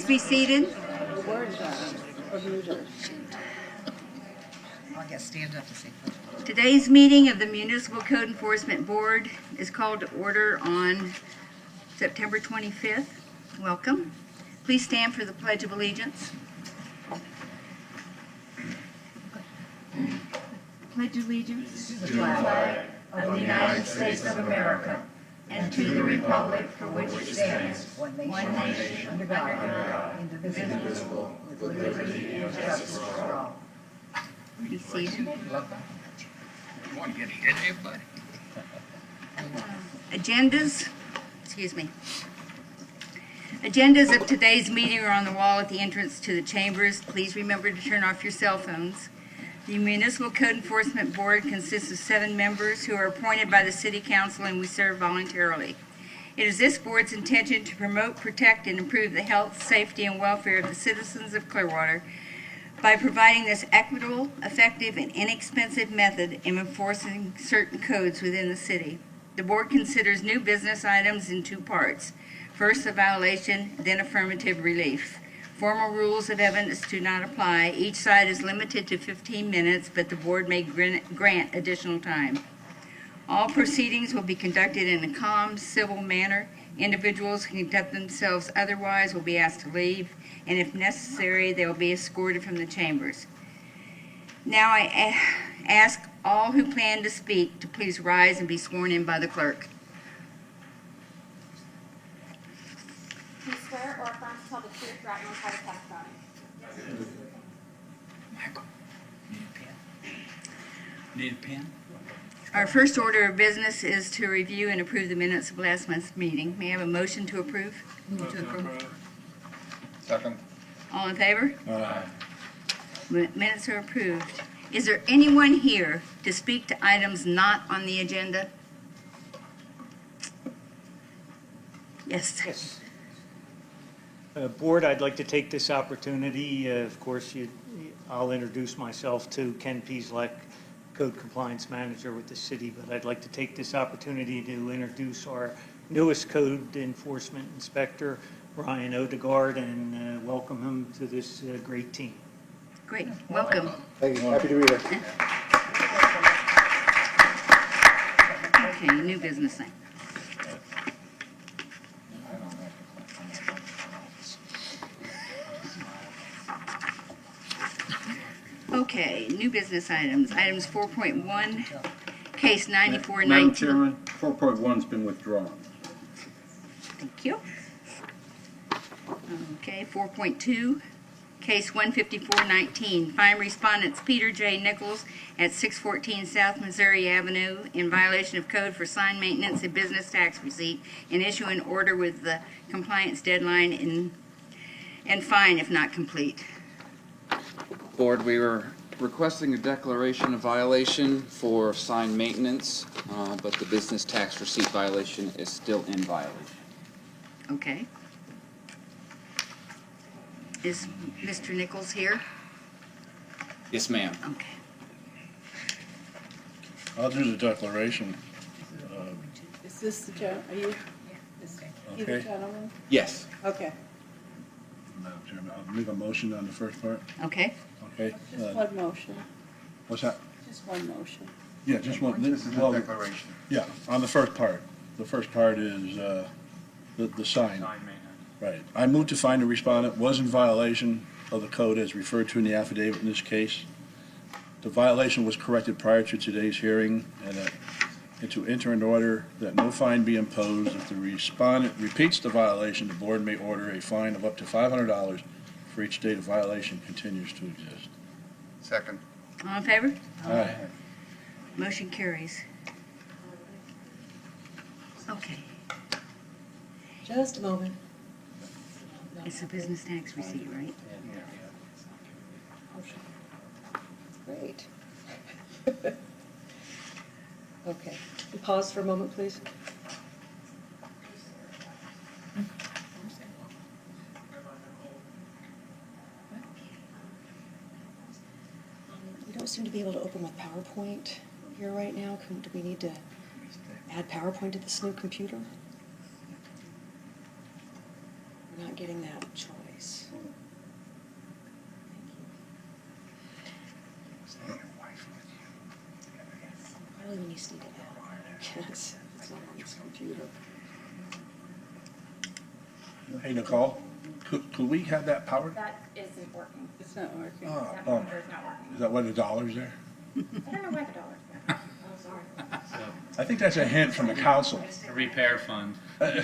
Please be seated. I guess stand up to say. Today's meeting of the Municipal Code Enforcement Board is called to order on September 25th. Welcome. Please stand for the Pledge of Allegiance. Pledge allegiance to the flag of the United States of America and to the republic for which it stands, one nation under God, indivisible, with liberty and justice for all. Be seated. Agendas of today's meeting are on the wall at the entrance to the chambers. Please remember to turn off your cell phones. The Municipal Code Enforcement Board consists of 7 members who are appointed by the City Council, and we serve voluntarily. It is this board's intention to promote, protect, and improve the health, safety, and welfare of the citizens of Clearwater by providing this equitable, effective, and inexpensive method in enforcing certain codes within the city. The board considers new business items in 2 parts. First, a violation, then affirmative relief. Formal rules of evidence do not apply. Each side is limited to 15 minutes, but the board may grant additional time. All proceedings will be conducted in a calm, civil manner. Individuals who conduct themselves otherwise will be asked to leave, and if necessary, they will be escorted from the chambers. Now I ask all who plan to speak to please rise and be sworn in by the clerk. Do you swear or affirm to tell the truth throughout your entire testimony? Michael, need a pen? Our first order of business is to review and approve the minutes of last month's meeting. May I have a motion to approve? Move to approve. Second. All in favor? Aye. Minutes are approved. Is there anyone here to speak to items not on the agenda? Yes. Board, I'd like to take this opportunity, of course, I'll introduce myself to Ken Pieslek, Code Compliance Manager with the city, but I'd like to take this opportunity to introduce our newest Code Enforcement Inspector, Brian Odegaard, and welcome him to this great team. Great. Welcome. Thank you. Happy to be here. Okay, new business thing. Okay, new business items. Items 4.1, case 9419. Madam Chairman, 4.1's been withdrawn. Thank you. Okay, 4.2, case 15419. Fine respondents Peter J. Nichols at 614 South Missouri Avenue in violation of code for sign maintenance and business tax receipt, and issue an order with the compliance deadline and fine if not complete. Board, we were requesting a declaration of violation for sign maintenance, but the business tax receipt violation is still in violation. Okay. Is Mr. Nichols here? Yes, ma'am. Okay. I'll do the declaration. Is this the gentleman? Are you? You the Okay. gentleman? Yes. Okay. Madam Chairman, I'll make a motion on the first part. Okay. Okay. Just one motion. What's that? Just one motion. Yeah, just one. This is well, a declaration. Yeah, on the first part. The first part is the sign. Right. I move to find the respondent was in violation of the code as referred to in the affidavit in this case. The violation was corrected prior to today's hearing, and to enter an order that no fine be imposed. If the respondent repeats the violation, the board may order a fine of up to $500 for each day the violation continues to exist. Second. All in favor? Aye. Motion carries. Okay. Just a moment. It's a business tax receipt, right? Great. Okay. Pause for a moment, please. We don't seem to be able to open with PowerPoint here right now. Do we need to add PowerPoint to this new computer? We're not getting that choice. Thank you. Probably when you just need to add it. Yes, it's not on this computer. Hey, Nicole, could we have that powered? That isn't working. It's not working. That Oh. number is not working. Is that why the dollar's there? I don't know why the dollar's there. Oh, sorry. I think that's a hint from the council. A repair fund. Oh, you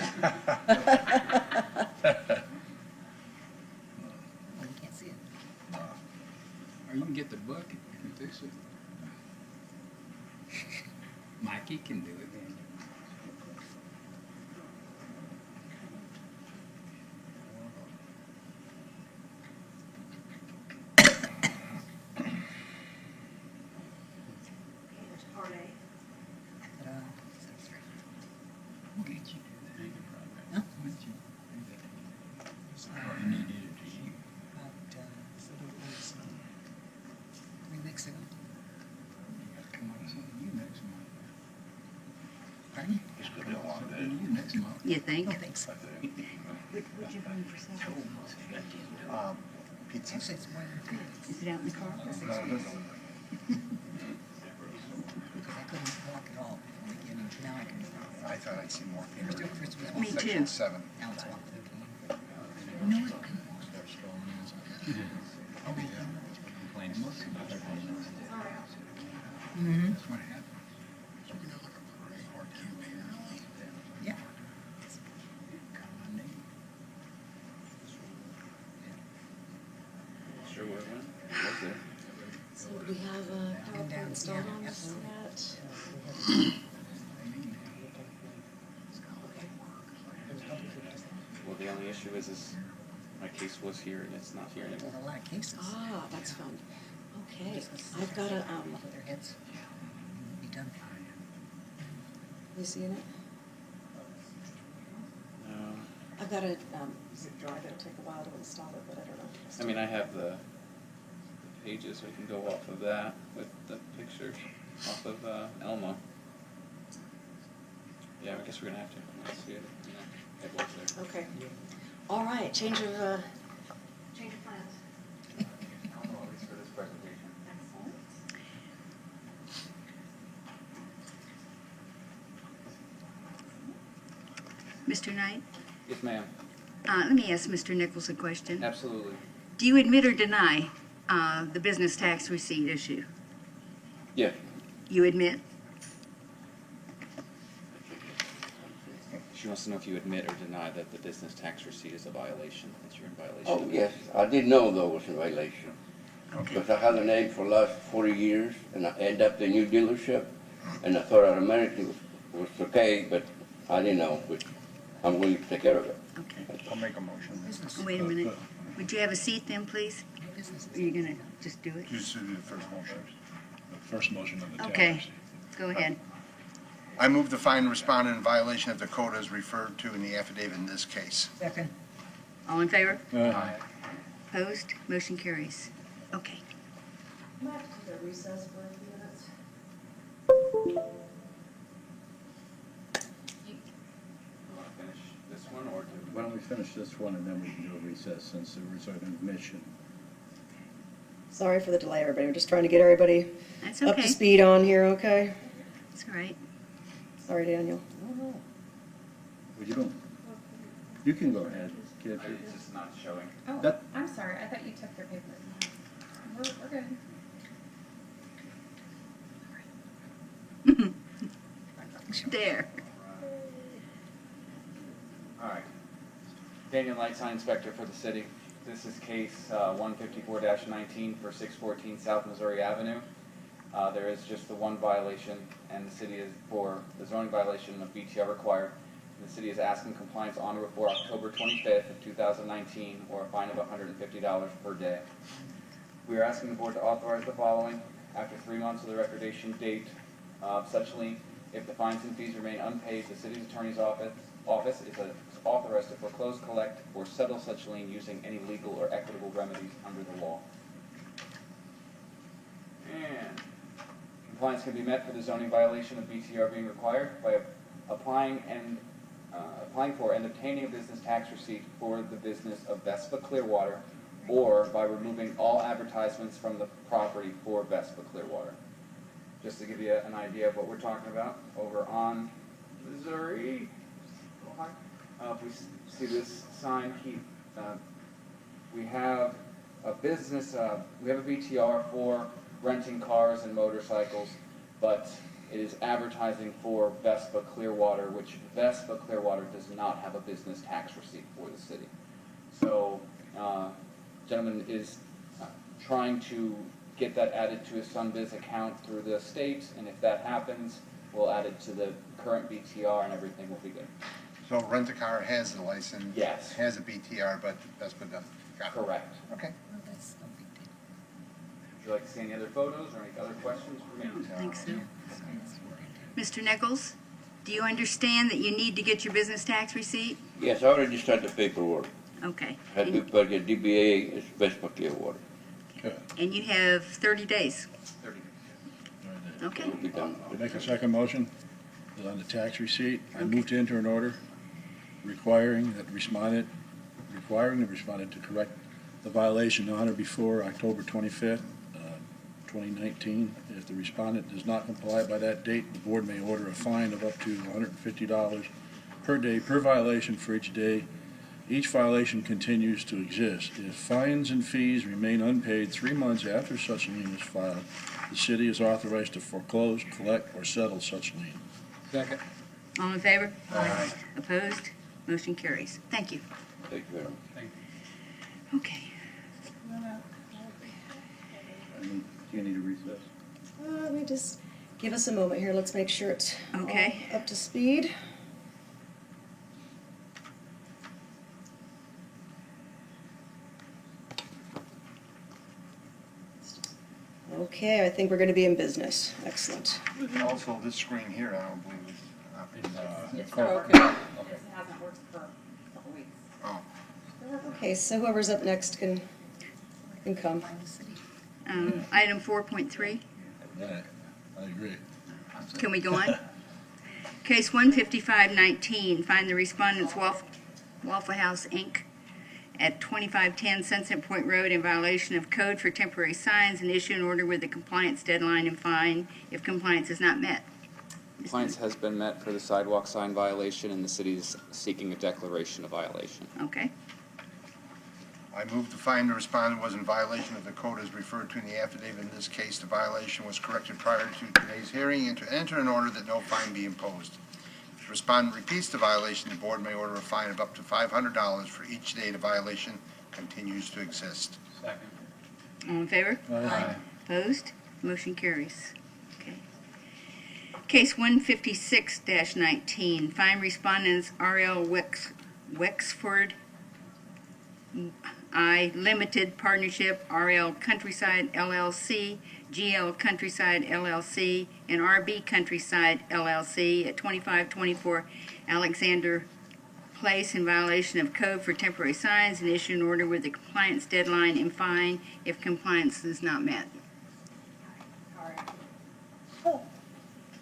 can't see it. Or you can get the book and fix it. Mikey can do it. Here's part A. What did you do that? Huh? What did you do that? You needed it to you. About 3 weeks ago. You gotta come up with something new next month. Pardon? It's gonna be a long day. Something new next month. You think? No, thanks. What'd you bring for supper? Pizza. Actually, it's more than 3 weeks. Is it out in the car? Because I couldn't walk at all from the beginning. Now I can. I thought I'd see more First people. was Me Section too. 7. Now it's 1:15. No, I can walk. I'll be done. Complaints. Mm-hmm. That's what happened. Yeah. Sure was there. So do we have a PowerPoint installed on this yet? Well, the only issue is my case was here and it's not here anymore. A lot of cases. Ah, that's fun. Okay, I've got a, With their heads. Be done. you seeing it? No. I've got a zip drive. It'll take a while to install it, but I don't know. I mean, I have the pages, we can go off of that with the pictures off of Elmo. Yeah, I guess we're gonna have to. Let's see it. Yeah, it was there. Okay. All right, change of plans. For this presentation. Excellent. Mr. Knight, Yes, ma'am. let me ask Mr. Nichols a question. Absolutely. Do you admit or deny the business tax receipt issue? Yeah. You admit? She wants to know if you admit or deny that the business tax receipt is a violation, that you're in violation Oh, of it. yes, I did know though it was a violation. Okay. Because I had the name for the last 40 years, and I ended up the new dealership, and I thought automatically was okay, but I didn't know, but I'm willing to take care of it. Okay. I'll make a motion. Wait a minute. Would you have a seat then, please? Or are you gonna just do it? Just do the first motion. The first motion of the tax. Okay, go ahead. I move to find respondent in violation of the code as referred to in the affidavit in this case. Second. All in favor? Aye. Opposed? Motion carries. Okay. Might have to take a recess for a few minutes. You wanna finish this one, or do Why don't we finish this one and then we can do a recess since there was an admission. Sorry for the delay, everybody. We're just trying to get everybody That's up to okay. speed on here, okay? That's all right. Sorry, Daniel. Well, you don't, you can go ahead, kid. it's just not showing? Oh, That- I'm sorry. I thought you took their paper. We're good. There. All right. Daniel Light, Sign Inspector for the city. This is case 154-19 for 614 South Missouri Avenue. There is just the one violation, and the city is for the zoning violation of BTR required. The city is asking compliance on or before October 25th of 2019, or a fine of $150 per day. We are asking the board to authorize the following. After 3 months of the recordation date of such lien, if the fines and fees remain unpaid, the city's attorney's office is authorized to foreclose, collect, or settle such lien using any legal or equitable remedies under the law. And compliance can be met for the zoning violation of BTR being required by applying and applying for and obtaining a business tax receipt for the business of Vespa Clearwater, or by removing all advertisements from the property for Vespa Clearwater. Just to give you an idea of what we're talking about, over on Missouri, if we see this sign, we have a business, we have a BTR for renting cars and motorcycles, but it is advertising for Vespa Clearwater, which Vespa Clearwater does not have a business tax receipt for the city. So, gentleman is trying to get that added to his Sunbiz account through the state, and if that happens, we'll add it to the current BTR and everything will be good. So Rent-A-Car has the license? Yes. Has a BTR, but Vespa doesn't? Got it. Correct. Okay. Would you like to see any other photos or any other questions for me? I think so. Mr. Nichols, do you understand that you need to get your business tax receipt? Yes, I already started the paperwork. Okay. Had to get DBA, it's Vespa Clearwater. And you have 30 days. 30 days. Okay. It'll be done. Make a second motion on the tax receipt. I move to enter an order requiring the respondent to correct the violation on or before October 25th, 2019. If the respondent does not comply by that date, the board may order a fine of up to $150 per day per violation for each day each violation continues to exist. If fines and fees remain unpaid 3 months after such lien is filed, the city is authorized to foreclose, collect, or settle such lien. Second. All in favor? Aye. Opposed? Motion carries. Thank you. Thank you very much. Okay. Do you need a recess? Let me just, give us a moment here, let's make sure it's Okay. all up to speed. Okay, I think we're gonna be in business. Excellent. Also, this screen here, I don't believe is It's Correct. broken. It hasn't worked for a couple weeks. oh. Okay, so whoever's up next can come. Item 4.3. Right, I agree. Can we go on? Case 15519, find the respondent's Waffle House, Inc. at 2510 Sunset Point Road in violation of code for temporary signs and issue an order with a compliance deadline and fine if compliance is not met. Compliance has been met for the sidewalk sign violation, and the city is seeking a declaration of violation. Okay. I move to find the respondent was in violation of the code as referred to in the affidavit. In this case, the violation was corrected prior to today's hearing and to enter an order that no fine be imposed. If the respondent repeats the violation, the board may order a fine of up to $500 for each day the violation continues to exist. Second. All in favor? Aye. Opposed? Motion carries. Okay. Case 156-19, find respondents R.L. Wexford I Limited Partnership, R.L. Countryside LLC, GL Countryside LLC, and R.B. Countryside LLC at 2524 Alexander Place in violation of code for temporary signs and issue an order with a compliance deadline and fine if compliance is not met. All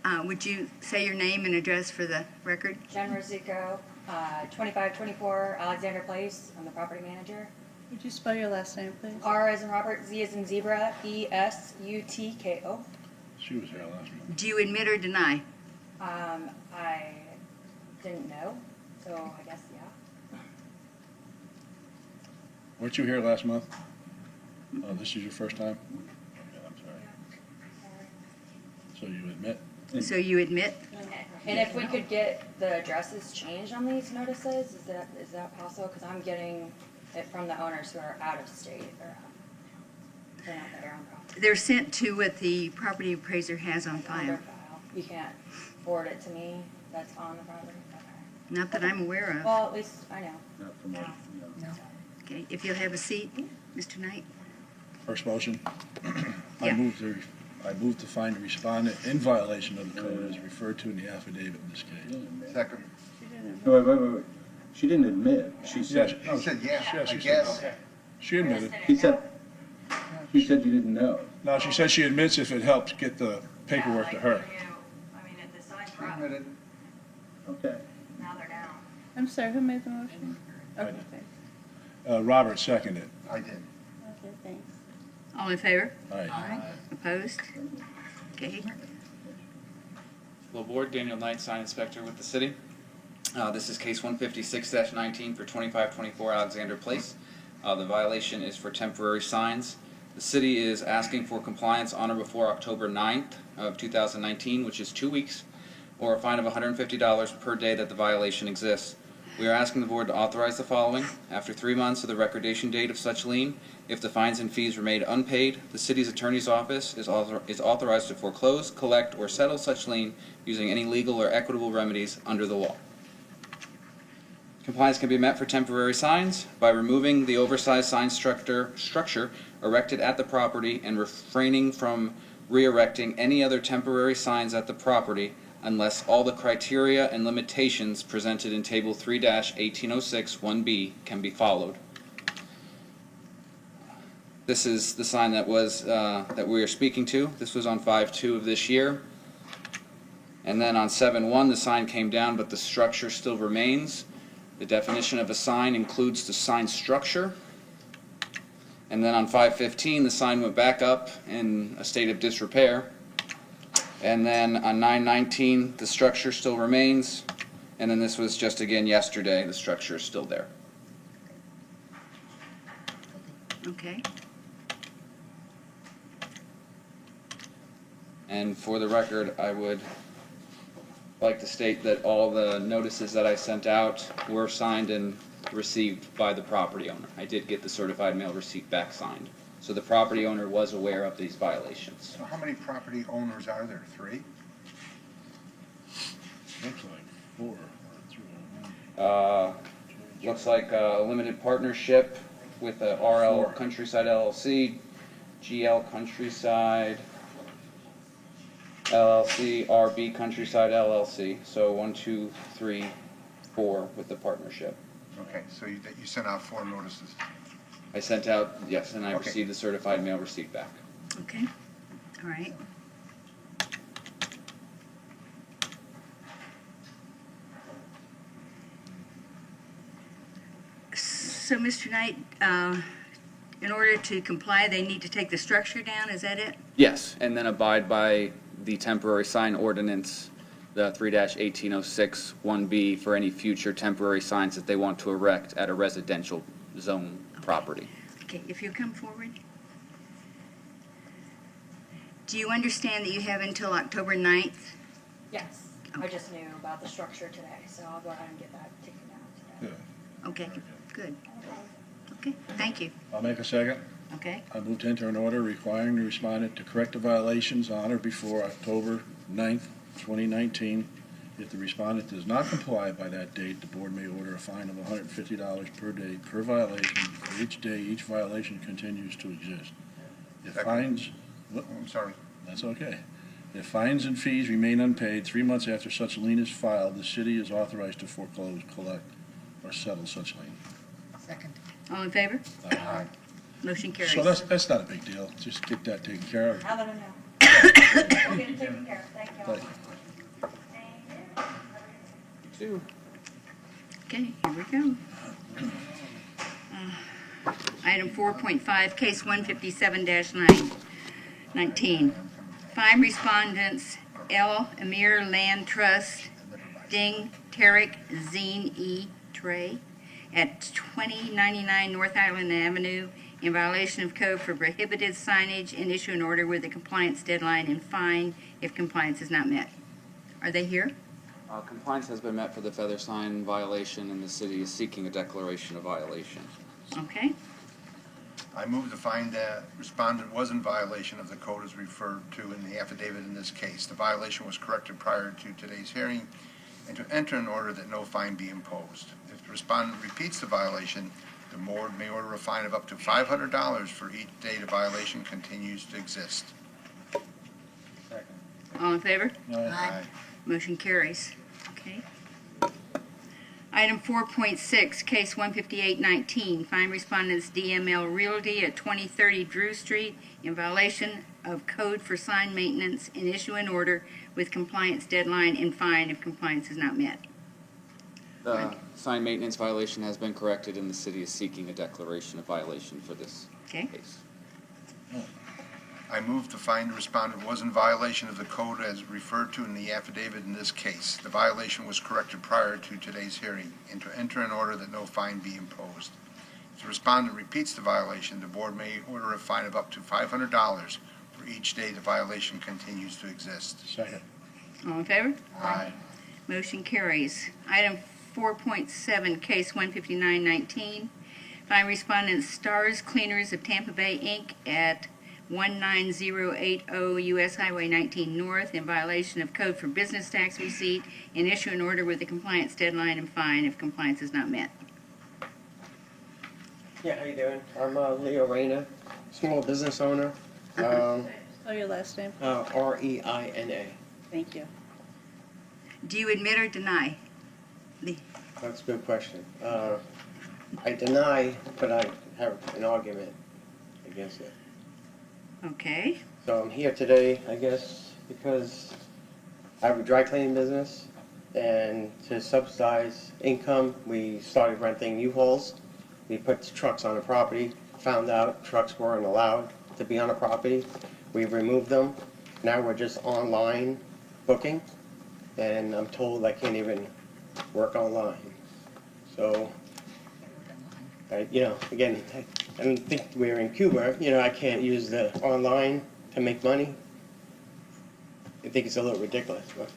right. Would you say your name and address for the record? Jen Rosico, 2524 Alexander Place. I'm the property manager. Would you spell your last name, please? R as in Robert, Z as in zebra, ESUTKO. She was here last month. Do you admit or deny? I didn't know, so I guess, yeah. Weren't you here last month? Oh, this is your first time? Okay, I'm sorry. So you admit? So you admit? And if we could get the addresses changed on these notices, is that possible? Because I'm getting it from the owners who are out of state or they're not their own property. They're sent to what the property appraiser has on On their file. file. You can't forward it to me, that's on the property? Okay. Not that I'm aware of. Well, at least I know. Not from us, no. Okay, if you'll have a seat, Mr. Knight. First motion. Yeah. I move to find the respondent in violation of the code as referred to in the affidavit in this case. Second. No, wait. She didn't admit. She said, He said, yeah, Yeah, I she guess. said, she admitted. she said you didn't know. No, she said she admits if it helps get the paperwork to her. I mean, at the sign Admitted. Okay. now they're down. I'm sorry, who made the motion? Okay, did. thanks. Robert seconded. I did. Okay, thanks. All in favor? Aye. Opposed? Okay. Hello, Board. Daniel Knight, Sign Inspector with the City. This is case 156-19 for 2524 Alexander Place. The violation is for temporary signs. The City is asking for compliance on or before October 9th of 2019, which is 2 weeks, or a fine of $150 per day that the violation exists. We are asking the Board to authorize the following. After 3 months of the recordation date of such lien, if the fines and fees remain unpaid, the City's Attorney's Office is authorized to foreclose, collect, or settle such lien using any legal or equitable remedies under the law. Compliance can be met for temporary signs by removing the oversized sign structure erected at the property and refraining from re-erecting any other temporary signs at the property unless all the criteria and limitations presented in Table 3-1806-1B can be followed. This is the sign that we are speaking to. This was on 5/2 of this year. And then on 7/1 the sign came down, but the structure still remains. The definition of a sign includes the sign structure. And then on 5/15 the sign went back up in a state of disrepair. And then on 9/19 the structure still remains. And then this was just again yesterday, the structure is still there. Okay. And for the record, I would like to state that all the notices that I sent out were signed and received by the property owner. I did get the certified mail receipt back signed. So the property owner was aware of these violations. So how many property owners are there? 3? Looks like 4 or 3. Looks like a limited partnership with the RL 4. Countryside LLC, GL Countryside LLC, RB Countryside LLC. So 1, 2, 3, 4 with the partnership. Okay, so you sent out 4 notices. I sent out, yes, and I Okay. received the certified mail receipt back. Okay. All right. So, Mr. Knight, in order to comply, they need to take the structure down, is that it? Yes, and then abide by the temporary sign ordinance, the 3-1806-1B, for any future temporary signs that they want to erect at a residential zone property. Okay, if you come forward. Do you understand that you have until October 9th? Yes, I just knew about the structure today, so I'll go ahead and get that taken down today. Good. Okay, good. Okay, thank you. I'll make a second. Okay, I move to enter an order requiring the respondent to correct the violations on or before October 9th, 2019. If the respondent does not comply by that date, the board may order a fine of $150 per day per violation for each day each violation continues to exist. If Second. fines, Oh, I'm sorry. that's okay. If fines and fees remain unpaid 3 months after such lien is filed, the city is authorized to foreclose, collect, or settle such lien. all in favor? Aye. Motion carries. So that's not a big deal. Just get that taken care of. I'll let him know. We'll get it taken care of, thank you. Thank you. Okay, here we go. Item 4.5, case 157-19. 5 respondents, L. Amir Land Trust, Ding, Tarek, Zine E. Trey, at 2099 North Island Avenue, in violation of code for prohibited signage, and issue an order with a compliance deadline and fine if compliance is not met. Are they here? Compliance has been met for the feather sign violation, and the city is seeking a declaration of violation. Okay, I move to find that respondent was in violation of the code as referred to in the affidavit in this case. The violation was corrected prior to today's hearing, and to enter an order that no fine be imposed. If the respondent repeats the violation, the board may order a fine of up to $500 for each day the violation continues to exist. all in favor? Aye. Motion carries. Okay. Item 4.6, case 158-19, 5 respondents DML Realty at 2030 Drew Street in violation of code for sign maintenance, and issue an order with compliance deadline and fine if compliance is not met. The sign maintenance violation has been corrected and the city is seeking a declaration of violation for this Okay. case. I move to find the respondent was in violation of the code as referred to in the affidavit in this case. The violation was corrected prior to today's hearing, and to enter an order that no fine be imposed. If the respondent repeats the violation, the board may order a fine of up to $500 for each day the violation continues to exist. Second. All in favor? Aye. Motion carries. Item 4.7, case 15919. Find respondent Stars Cleaners of Tampa Bay, Inc. at 19080 U.S. Highway 19 North in violation of code for business tax receipt, and issue an order with a compliance deadline and fine if compliance is not met. Yeah, how you doing? I'm Leo Reyna, small business owner, Spell your last name. R-E-I-N-A. Thank you. Do you admit or deny? That's a good question. I deny, but I have an argument against it. Okay. So I'm here today, I guess, because I have a dry cleaning business, and to subsidize income, we started renting U-Hauls. We put trucks on the property, found out trucks weren't allowed to be on the property. We removed them. Now we're just online booking, and I'm told I can't even work online. So, again, I don't think we're in Cuba. I can't use the online to make money. I think it's a little ridiculous, but,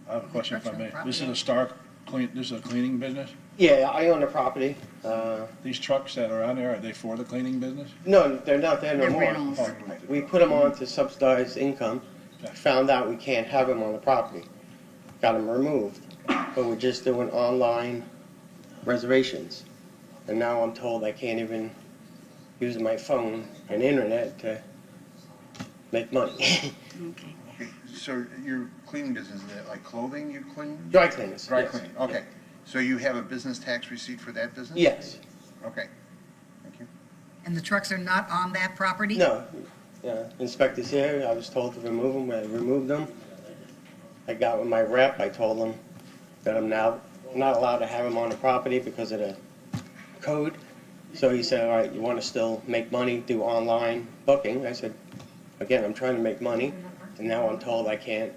I have a question if I may. This is a cleaning business? Yeah, I own the property. These trucks that are on there, are they for the cleaning business? No, they're not there no They're more. rentals. We put them on to subsidize income. Found out we can't have them on the property. Got them removed. But we're just doing online reservations. And now I'm told I can't even use my phone and internet to make money. Okay. Okay, so your cleaning business, is that like clothing you clean? Dry cleaners. Dry yes. cleaning, okay. So you have a business tax receipt for that business? Yes. Okay, thank you. And the trucks are not on that property? No. Yeah, inspector's here. I was told to remove them. I removed them. I got with my rep. I told him that I'm now not allowed to have them on the property because of the code. So he said, all right, you want to still make money, do online booking? I said, again, I'm trying to make money, and now I'm told I can't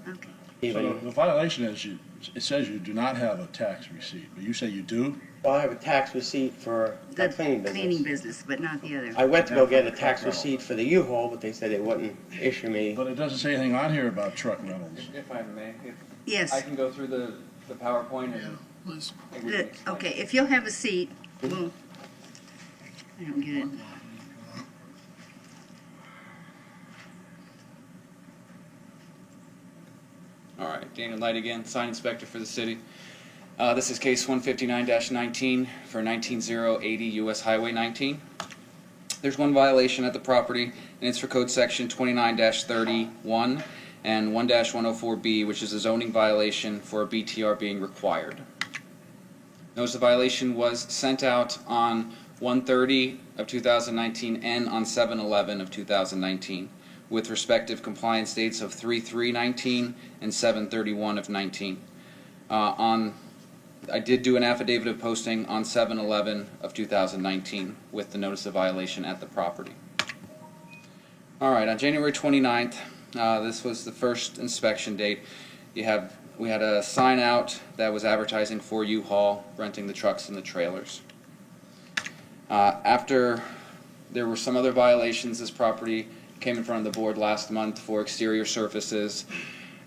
Okay. So even. the violation is it says you do not have a tax receipt, but you say you do? Well, I have a tax receipt for The my cleaning business. cleaning business, but not the other. I went to go get a tax receipt for the U-Haul, but they said they wouldn't issue me. But it doesn't say anything on here about truck rentals. If I may, I Yes. can go through the PowerPoint and. Please. we can explain. Okay, if you'll have a seat, we'll, I don't get it. All right, Daniel Knight again, sign inspector for the city. This is case 159-19 for 19080 US Highway 19. There's one violation at the property, and it's for code section 29-31 and 1-104B, which is a zoning violation for a BTR being required. Notice the violation was sent out on 1/30 of 2019 and on 7/11 of 2019. With respective compliance dates of 3/3/19 and 7/31 of 19. I did do an affidavit of posting on 7/11 of 2019 with the notice of violation at the property. All right, on January 29th, this was the first inspection date. We had a sign out that was advertising for U-Haul, renting the trucks and the trailers. After there were some other violations, this property came in front of the board last month for exterior surfaces.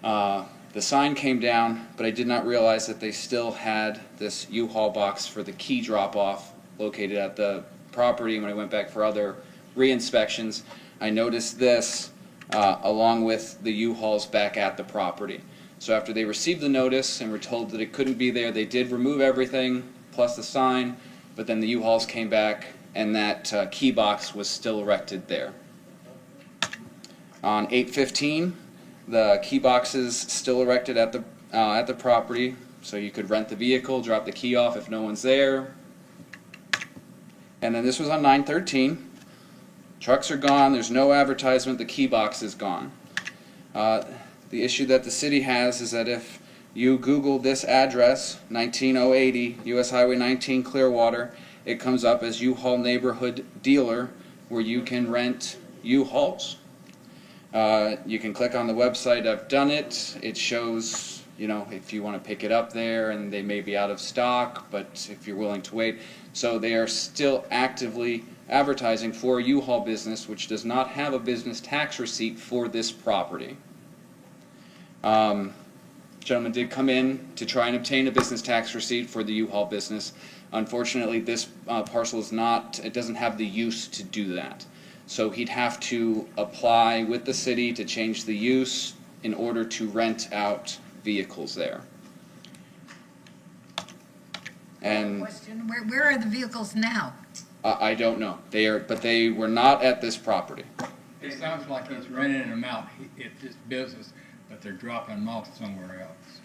The sign came down, but I did not realize that they still had this U-Haul box for the key drop-off located at the property. When I went back for other re-inspections, I noticed this along with the U-Hauls back at the property. So after they received the notice and were told that it couldn't be there, they did remove everything plus the sign, but then the U-Hauls came back and that key box was still erected there. On 8/15, the key box is still erected at the property, so you could rent the vehicle, drop the key off if no one's there. And then this was on 9/13. Trucks are gone. There's no advertisement. The key box is gone. The issue that the city has is that if You Google this address, 19080 US Highway 19 Clearwater. It comes up as U-Haul Neighborhood Dealer, where you can rent U-Hauls. You can click on the website. I've done it. It shows, if you want to pick it up there, and they may be out of stock, but if you're willing to wait. So they are still actively advertising for a U-Haul business, which does not have a business tax receipt for this property. Gentleman did come in to try and obtain a business tax receipt for the U-Haul business. Unfortunately, this parcel it doesn't have the use to do that. So he'd have to apply with the city to change the use in order to rent out vehicles there. And Question, where are the vehicles now? I don't know. But they were not at this property. It sounds like he's renting them out, it's his business, but they're dropping them off somewhere else.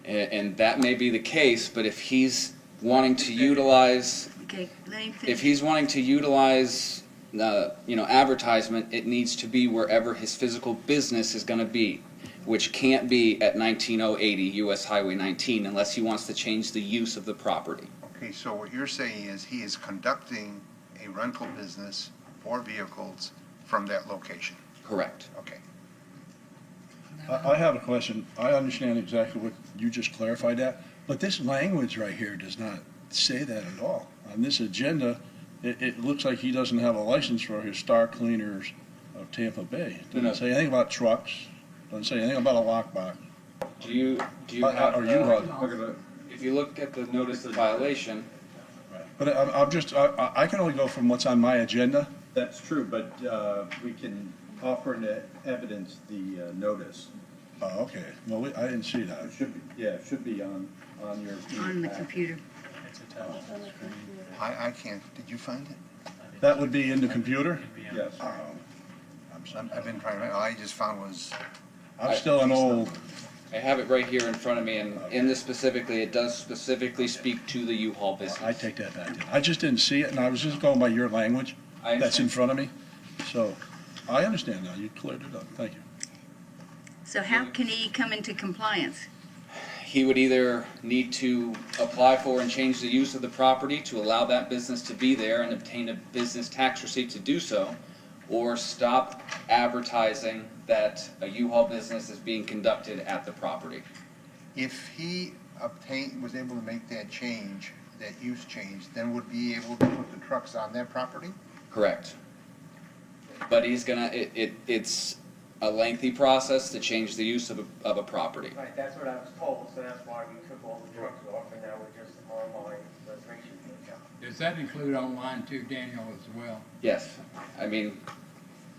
And that may be the case, but if he's wanting to utilize, Okay, let me if finish. he's wanting to utilize, advertisement, it needs to be wherever his physical business is going to be, which can't be at 19080 US Highway 19 unless he wants to change the use of the property. Okay, so what you're saying is he is conducting a rental business for vehicles from that location? Correct. Okay. I have a question. I understand exactly what you just clarified that, but this language right here does not say that at all. On this agenda, it looks like he doesn't have a license for his Star Cleaners of Tampa Bay. It doesn't say anything about trucks, doesn't say anything about a lockbox. Do you have? Are you? If you look at the notice of violation, But I can only go from what's on my agenda. That's true, but we can offer in evidence the notice. Oh, okay. Well, I didn't see that. It should be, yeah, it should be on your. On the computer. I can't, did you find it? That would be in the computer? Yes. I've been trying, all I just found was. I'm still an old. I have it right here in front of me, and in this specifically, it does specifically speak to the U-Haul business. I take that back. I just didn't see it, and I was just going by your language that's in front of me. So I understand now. You cleared it up. Thank you. So how can he come into compliance? He would either need to apply for and change the use of the property to allow that business to be there and obtain a business tax receipt to do so, or stop advertising that a U-Haul business is being conducted at the property. If he was able to make that change, that use change, then would be able to put the trucks on that property? Correct. But he's gonna, it's a lengthy process to change the use of a property. Right, that's what I was told, so that's why we took all the trucks off, and now we're just online reservation. Does that include online too, Daniel, as well? Yes. I mean,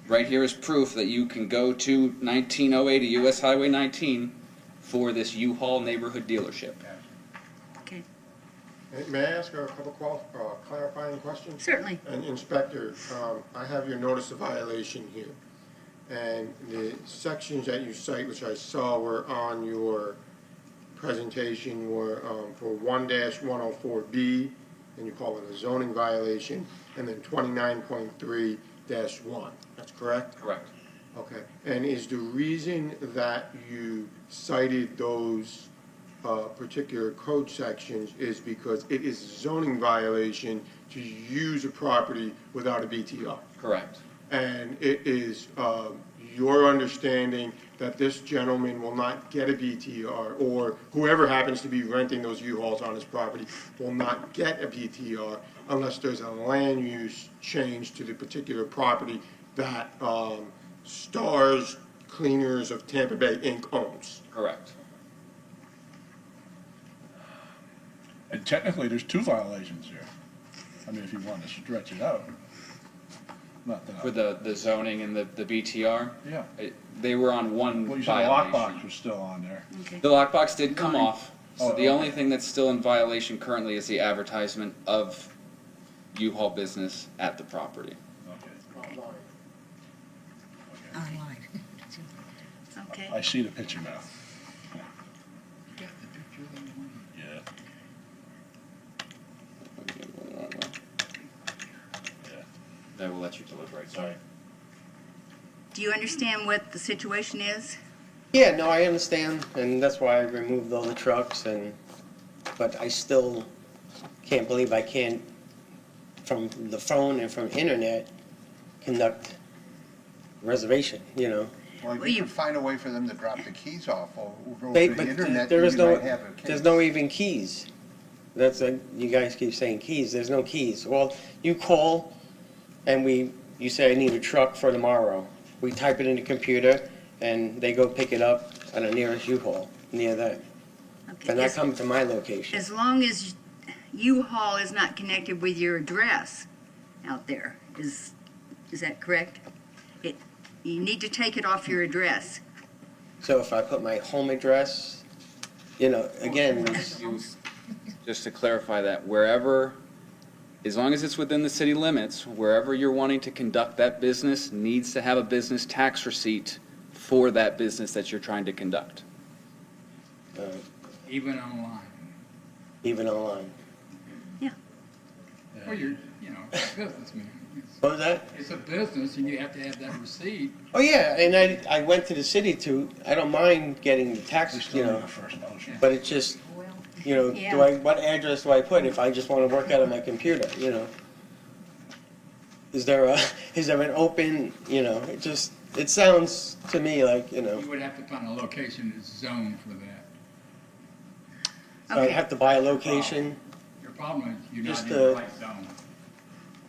right here is proof that you can go to 19080 US Highway 19 for this U-Haul neighborhood dealership. Okay, May I ask a couple clarifying questions? certainly. And Inspector, I have your notice of violation here. And the sections that you cite, which I saw were on your presentation, were for 1-104B, and you call it a zoning violation, and then 29.3-1. That's correct? Correct. Okay. And is the reason that you cited those particular code sections is because it is a zoning violation to use a property without a BTR? Correct. And it is your understanding that this gentleman will not get a BTR, or whoever happens to be renting those U-Hauls on his property will not get a BTR unless there's a land use change to the particular property that Stars Cleaners of Tampa Bay, Inc. owns. Correct. And technically, there's two violations here. I mean, if you want to stretch it out. Not that. For the zoning and the BTR? Yeah. They were on one Well, you said the violation. lockbox was still on there. Okay. The lockbox did come off, so Oh, the only okay. thing that's still in violation currently is the advertisement of U-Haul business at the property. Okay. Online. Okay. I see the picture now. Yeah. Yeah. I will let you deliberate, sorry. Do you understand what the situation is? Yeah, no, I understand, and that's why I removed all the trucks but I still can't believe I can't, from the phone and from internet, conduct reservation, you know? Well, if Well, you you- can find a way for them to drop the keys off over They- the but internet, there then is you no, might have a case. there's no even keys. You guys keep saying keys, there's no keys. Well, you call and you say, I need a truck for tomorrow. We type it in the computer and they go pick it up at the nearest U-Haul, near that. Okay, They're not as- coming to my location. As long as U-Haul is not connected with your address out there, is that correct? You need to take it off your address. So if I put my home address, you know, again, Just to clarify that, wherever, as long as it's within the city limits, wherever you're wanting to conduct that business needs to have a business tax receipt for that business that you're trying to conduct. Even online. even online. Well, you know, it's a business, man. What was that? It's a business and you have to have that receipt. Oh, yeah, and I went to the city I don't mind getting the tax, you know, First motion. but it's just, you know, Yeah. what address do I put if I just want to work out of my computer, you know? Is there an open, you know, it sounds to me like, you know, You would have to find a location that's zoned for that. so I Okay. have to buy a location. Your problem is you're not Just in the right zone.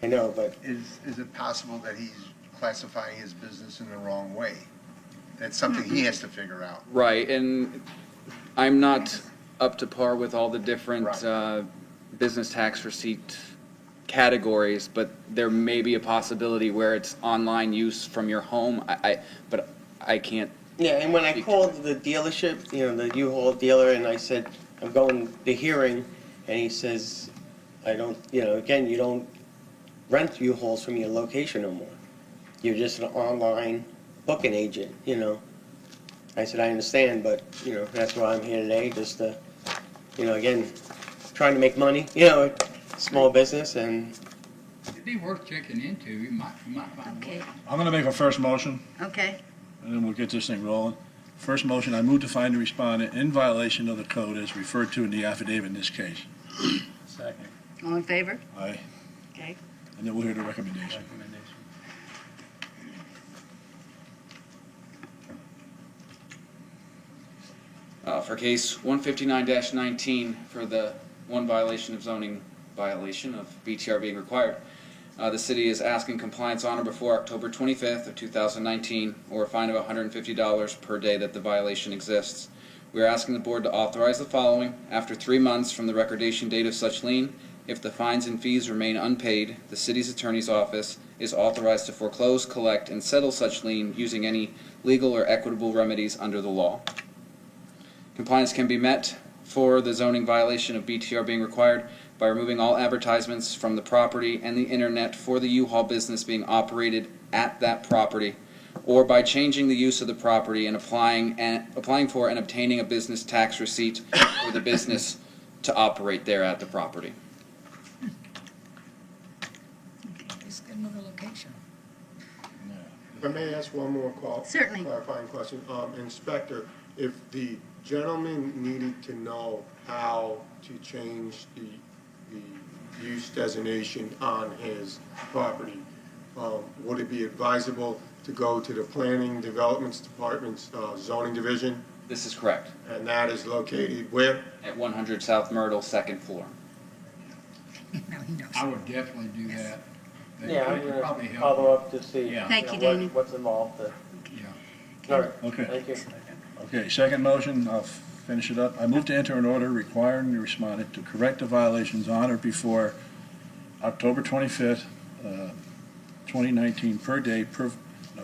I know, but Is it possible that he's classifying his business in the wrong way? That's something he has to figure out. Right, and I'm not up to par with all the different Right. business tax receipt categories, but there may be a possibility where it's online use from your home. But I can't. yeah, and when I called the dealership, you know, the U-Haul dealer, and I said, I'm going to hearing, and he says, I don't, you know, again, you don't rent U-Hauls from your location no more. You're just an online booking agent, you know. I said, I understand, but, you know, that's why I'm here today, just to, you know, again, trying to make money, you know, small business, and It'd be worth checking into. You might find a Okay, way. I'm gonna make a first motion, okay. and then we'll get this thing rolling. First motion, I move to find the respondent in violation of the code as referred to in the affidavit in this case. Second. All in favor? Aye. Okay. And then we'll hear the recommendation. For case 159-19, for the one violation of zoning violation of BTR being required, the city is asking compliance on or before October 25th of 2019, or a fine of $150 per day that the violation exists. We are asking the board to authorize the following. After 3 months from the recordation date of such lien, if the fines and fees remain unpaid, the city's attorney's office is authorized to foreclose, collect, and settle such lien using any legal or equitable remedies under the law. Compliance can be met for the zoning violation of BTR being required by removing all advertisements from the property and the internet for the U-Haul business being operated at that property, or by changing the use of the property and applying for and obtaining a business tax receipt for the business to operate there at the property. Just get another location. If I may ask one more Certainly. clarifying question. Inspector, if the gentleman needed to know how to change the use designation on his property, would it be advisable to go to the Planning Developments Department's zoning division? This is correct. And that is located where? At 100 South Myrtle, second floor. No, he knows. I would definitely do that. They yeah, I'm could gonna probably help follow you. up to see, Yeah. Thank you, what- Danny. what's involved. Yeah. All right, Okay. thank you. Okay, second motion, I'll finish it up. I move to enter an order requiring the respondent to correct the violations on or before October 25th, 2019 per day.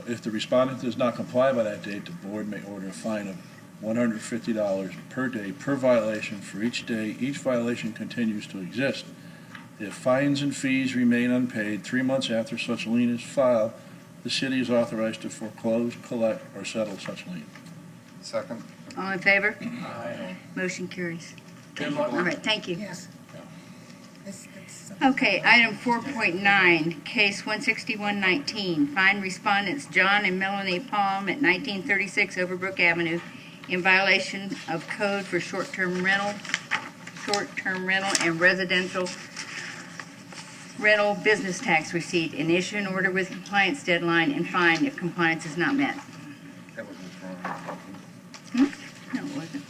If the respondent does not comply by that date, the board may order a fine of $150 per day per violation for each day each violation continues to exist. If fines and fees remain unpaid 3 months after such lien is filed, the city is authorized to foreclose, collect, or settle such lien. Second? All in favor? Motion carries. Good luck. All right, thank you. Yes. That's something Okay, item 4.9, case 16119, find respondents John and Melanie Palm at 1936 Overbrook Avenue in violation of code for short-term rental and residential rental business tax receipt, and issue an order with compliance deadline and fine if compliance is not met. That was withdrawn. No, it wasn't.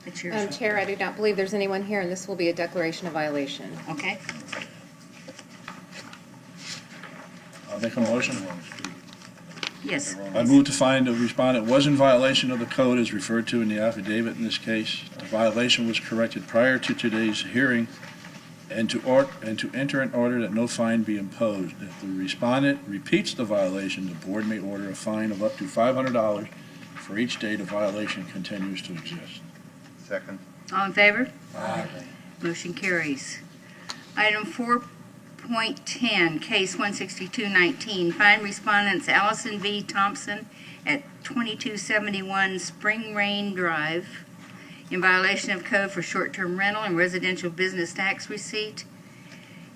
It's yours. Madam Chair, I do not believe there's anyone here, and this will be a declaration of violation. Okay. I'll make a motion. Yes. I move to find the respondent was in violation of the code as referred to in the affidavit in this case. The violation was corrected prior to today's hearing, and to enter an order that no fine be imposed. If the respondent repeats the violation, the board may order a fine of up to $500 for each day the violation continues to exist. Second. All in favor? Aye. Motion carries. Item 4.10, case 16219, find respondents Allison V. Thompson at 2271 Spring Rain Drive in violation of code for short-term rental and residential business tax receipt,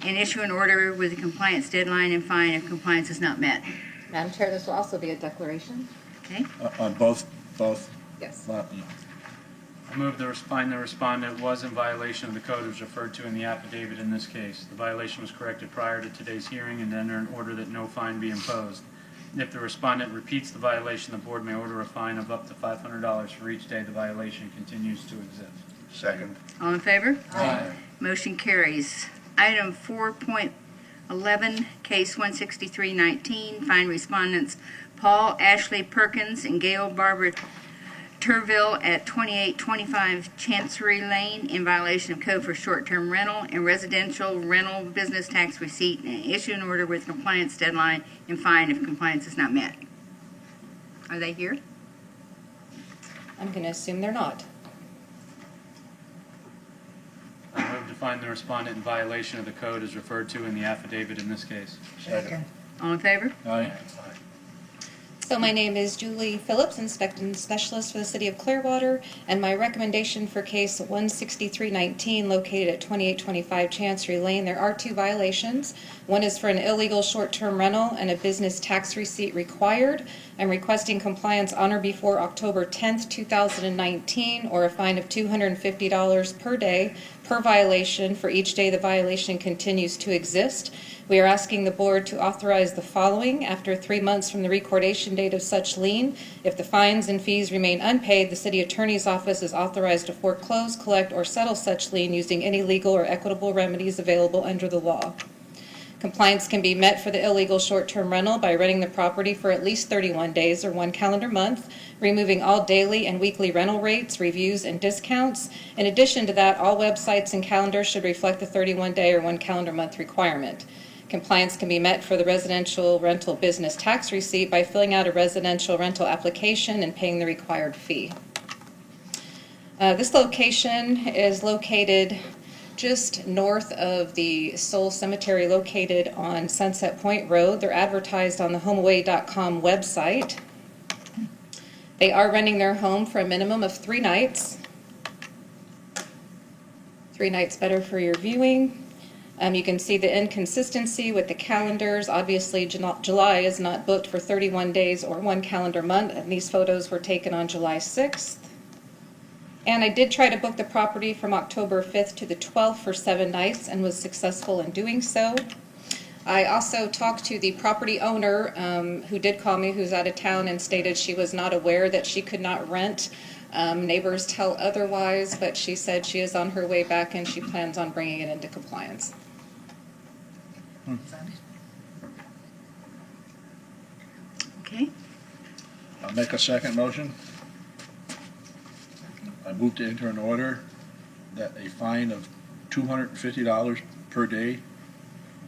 and issue an order with a compliance deadline and fine if compliance is not met. Madam Chair, this will also be a declaration. Okay? On both? Yes. I move to find the respondent was in violation of the code as referred to in the affidavit in this case. The violation was corrected prior to today's hearing and enter an order that no fine be imposed. If the respondent repeats the violation, the board may order a fine of up to $500 for each day the violation continues to exist. Second. All in favor? Aye. Motion carries. Item 4.11, case 16319, find respondents Paul Ashley Perkins and Gail Barbara Turville at 2825 Chancery Lane in violation of code for short-term rental and residential rental business tax receipt, and issue an order with compliance deadline and fine if compliance is not met. Are they here? I'm going to assume they're not. I move to find the respondent in violation of the code as referred to in the affidavit in this case. Second. All in favor? Aye. So my name is Julie Phillips, Inspecting Specialist for the City of Clearwater, and my recommendation for case 16319 located at 2825 Chancery Lane, there are two violations. One is for an illegal short-term rental and a business tax receipt required. I'm requesting compliance on or before October 10th, 2019, or a fine of $250 per day per violation for each day the violation continues to exist. We are asking the board to authorize the following. After 3 months from the recordation date of such lien, if the fines and fees remain unpaid, the city attorney's office is authorized to foreclose, collect, or settle such lien using any legal or equitable remedies available under the law. Compliance can be met for the illegal short-term rental by renting the property for at least 31 days or 1 calendar month, removing all daily and weekly rental rates, reviews, and discounts. In addition to that, all websites and calendars should reflect the 31-day or 1 calendar month requirement. Compliance can be met for the residential rental business tax receipt by filling out a residential rental application and paying the required fee. This location is located just north of the Soul Cemetery located on Sunset Point Road. They're advertised on the homeaway.com website. They are renting their home for a minimum of 3 nights. 3 nights better for your viewing. You can see the inconsistency with the calendars. Obviously, July is not booked for 31 days or 1 calendar month, and these photos were taken on July 6th. And I did try to book the property from October 5th to the 12th for 7 nights and was successful in doing so. I also talked to the property owner who did call me, who's out of town, and stated she was not aware that she could not rent. Neighbors tell otherwise, but she said she is on her way back and she plans on bringing it into compliance. Okay. I'll make a second motion. I move to enter an order that a fine of $250 per day.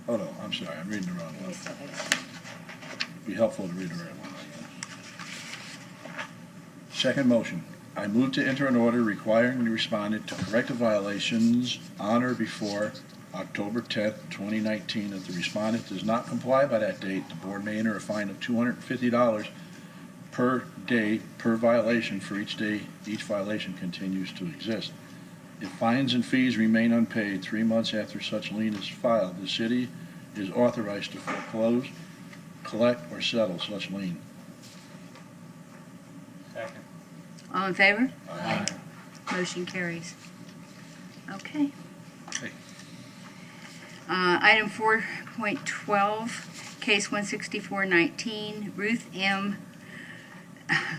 Oh, no, I'm sorry, I'm reading the wrong one. Be helpful to read the right one, I guess. Second motion. I move to enter an order requiring the respondent to correct the violations on or before October 10th, 2019. If the respondent does not comply by that date, the board may enter a fine of $250 per day per violation for each day each violation continues to exist. If fines and fees remain unpaid 3 months after such lien is filed, the city is authorized to foreclose, collect, or settle such lien. Second. All in favor? Aye. Motion carries. Okay. Okay. Item 4.12, case 16419, Ruth M.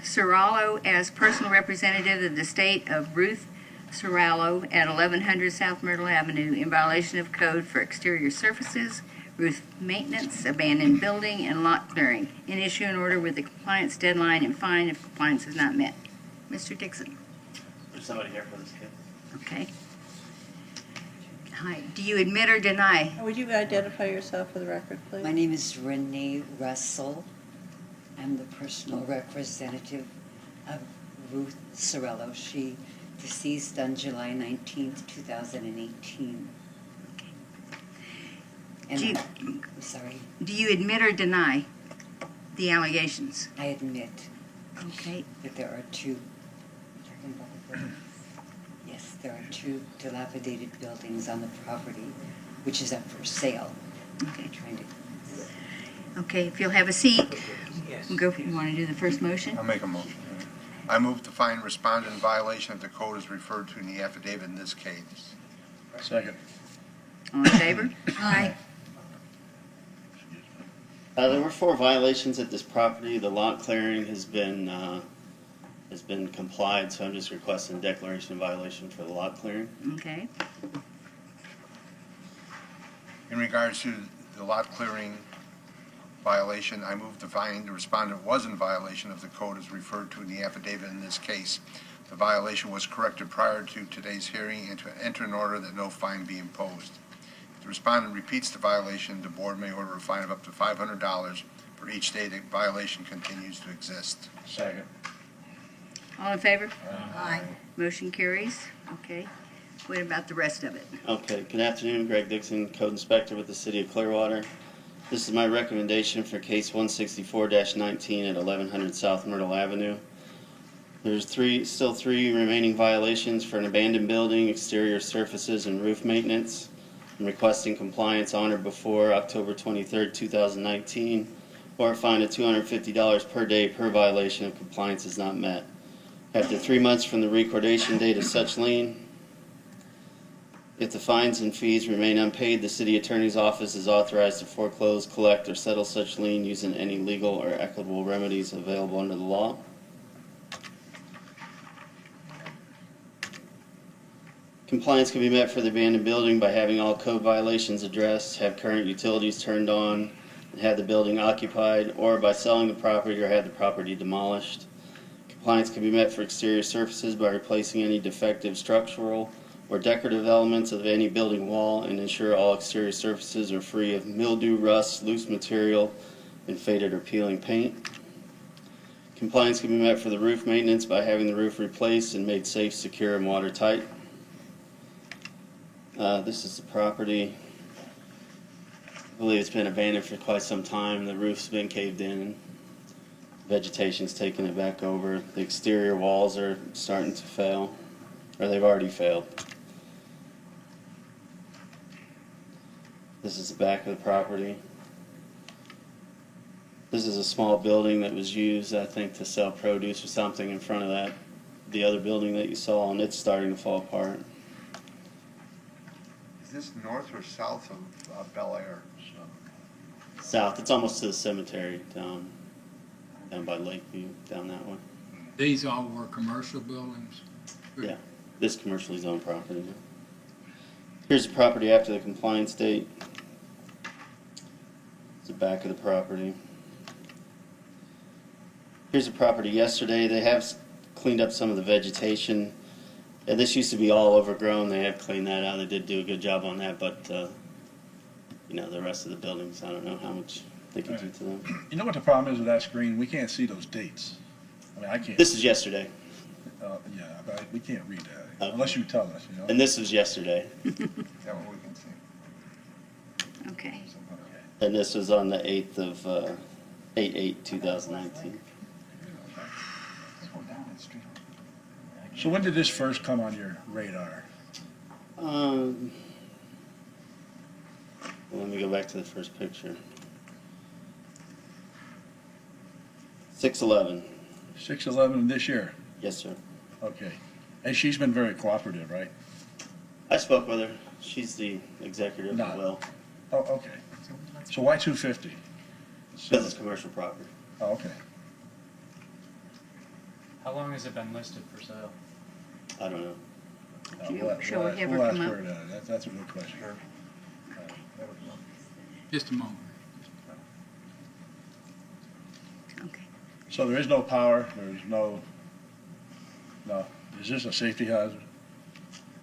Serralo as personal representative of the state of Ruth Serralo at 1100 South Myrtle Avenue in violation of code for exterior surfaces, roof maintenance, abandoned building, and lot clearing, and issue an order with a compliance deadline and fine if compliance is not met. Mr. Dixon. There's somebody here for this case. Okay. Hi. Do you admit or deny? Would you identify yourself for the record, please? My name is Renee Russell. I'm the personal representative of Ruth Sorello. She deceased on July 19th, 2018. Okay. And I'm sorry. Do you admit or deny the allegations? I admit Okay. that there are two. Talking about the buildings? Yes, there are two dilapidated buildings on the property, which is up for sale. Okay. Trying to. Okay, if you'll have a seat. We'll go, you want to do the first motion? I'll make a motion. I move to find respondent in violation of the code as referred to in the affidavit in this case. Second. All in favor? Aye. There were 4 violations at this property. The lot clearing has been complied, so I'm just requesting declaration of violation for the lot clearing. Okay. In regards to the lot clearing violation, I move to find the respondent was in violation of the code as referred to in the affidavit in this case. The violation was corrected prior to today's hearing and to enter an order that no fine be imposed. If the respondent repeats the violation, the board may order a fine of up to $500 for each day the violation continues to exist. Second. All in favor? Aye. Motion carries. Okay. What about the rest of it? Okay, good afternoon, Greg Dixon, Code Inspector with the City of Clearwater. This is my recommendation for case 164-19 at 1100 South Myrtle Avenue. There's still three remaining violations for an abandoned building, exterior surfaces, and roof maintenance. I'm requesting compliance on or before October 23rd, 2019, or a fine of $250 per day per violation if compliance is not met. After 3 months from the recordation date of such lien, if the fines and fees remain unpaid, the city attorney's office is authorized to foreclose, collect, or settle such lien using any legal or equitable remedies available under the law. Compliance can be met for the abandoned building by having all code violations addressed, have current utilities turned on, and have the building occupied, or by selling the property or have the property demolished. Compliance can be met for exterior surfaces by replacing any defective structural or decorative elements of any building wall and ensure all exterior surfaces are free of mildew, rust, loose material, and faded or peeling paint. Compliance can be met for the roof maintenance by having the roof replaced and made safe, secure, and watertight. This is the property. I believe it's been abandoned for quite some time. The roof's been caved in. Vegetation's taken it back over. The exterior walls are starting to fail, or they've already failed. This is the back of the property. This is a small building that was used, I think, to sell produce or something in front of the other building that you saw, and it's starting to fall apart. Is this north or south of Bel Air? South, it's almost to the cemetery down by Lakeview, down that way. These all were commercial buildings? Yeah, this commercially zoned property. Here's the property after the compliance date. It's the back of the property. Here's the property yesterday. They have cleaned up some of the vegetation. This used to be all overgrown. They have cleaned that out. They did do a good job on that, but the rest of the buildings, I don't know how much they can do to them. You know what the problem is with that screen? We can't see those dates. I mean, I can't. This is yesterday. Yeah, but we can't read that unless you tell us. You know. And this was yesterday. Is that what we can see? Okay. And this was on the 8th of 8/8/2019. So when did this first come on your radar? Let me go back to the first picture. 6/11. 6/11 this year? Yes, sir. Okay. And she's been very cooperative, right? I spoke with her. She's the executive of the will. Oh, okay. So why 250? Because it's commercial property. Oh, okay. How long has it been listed for sale? I don't know. Shall we have her We'll come ask up? her. That's a good question. Just a moment. Okay. So there is no power, there's no, is this a safety hazard?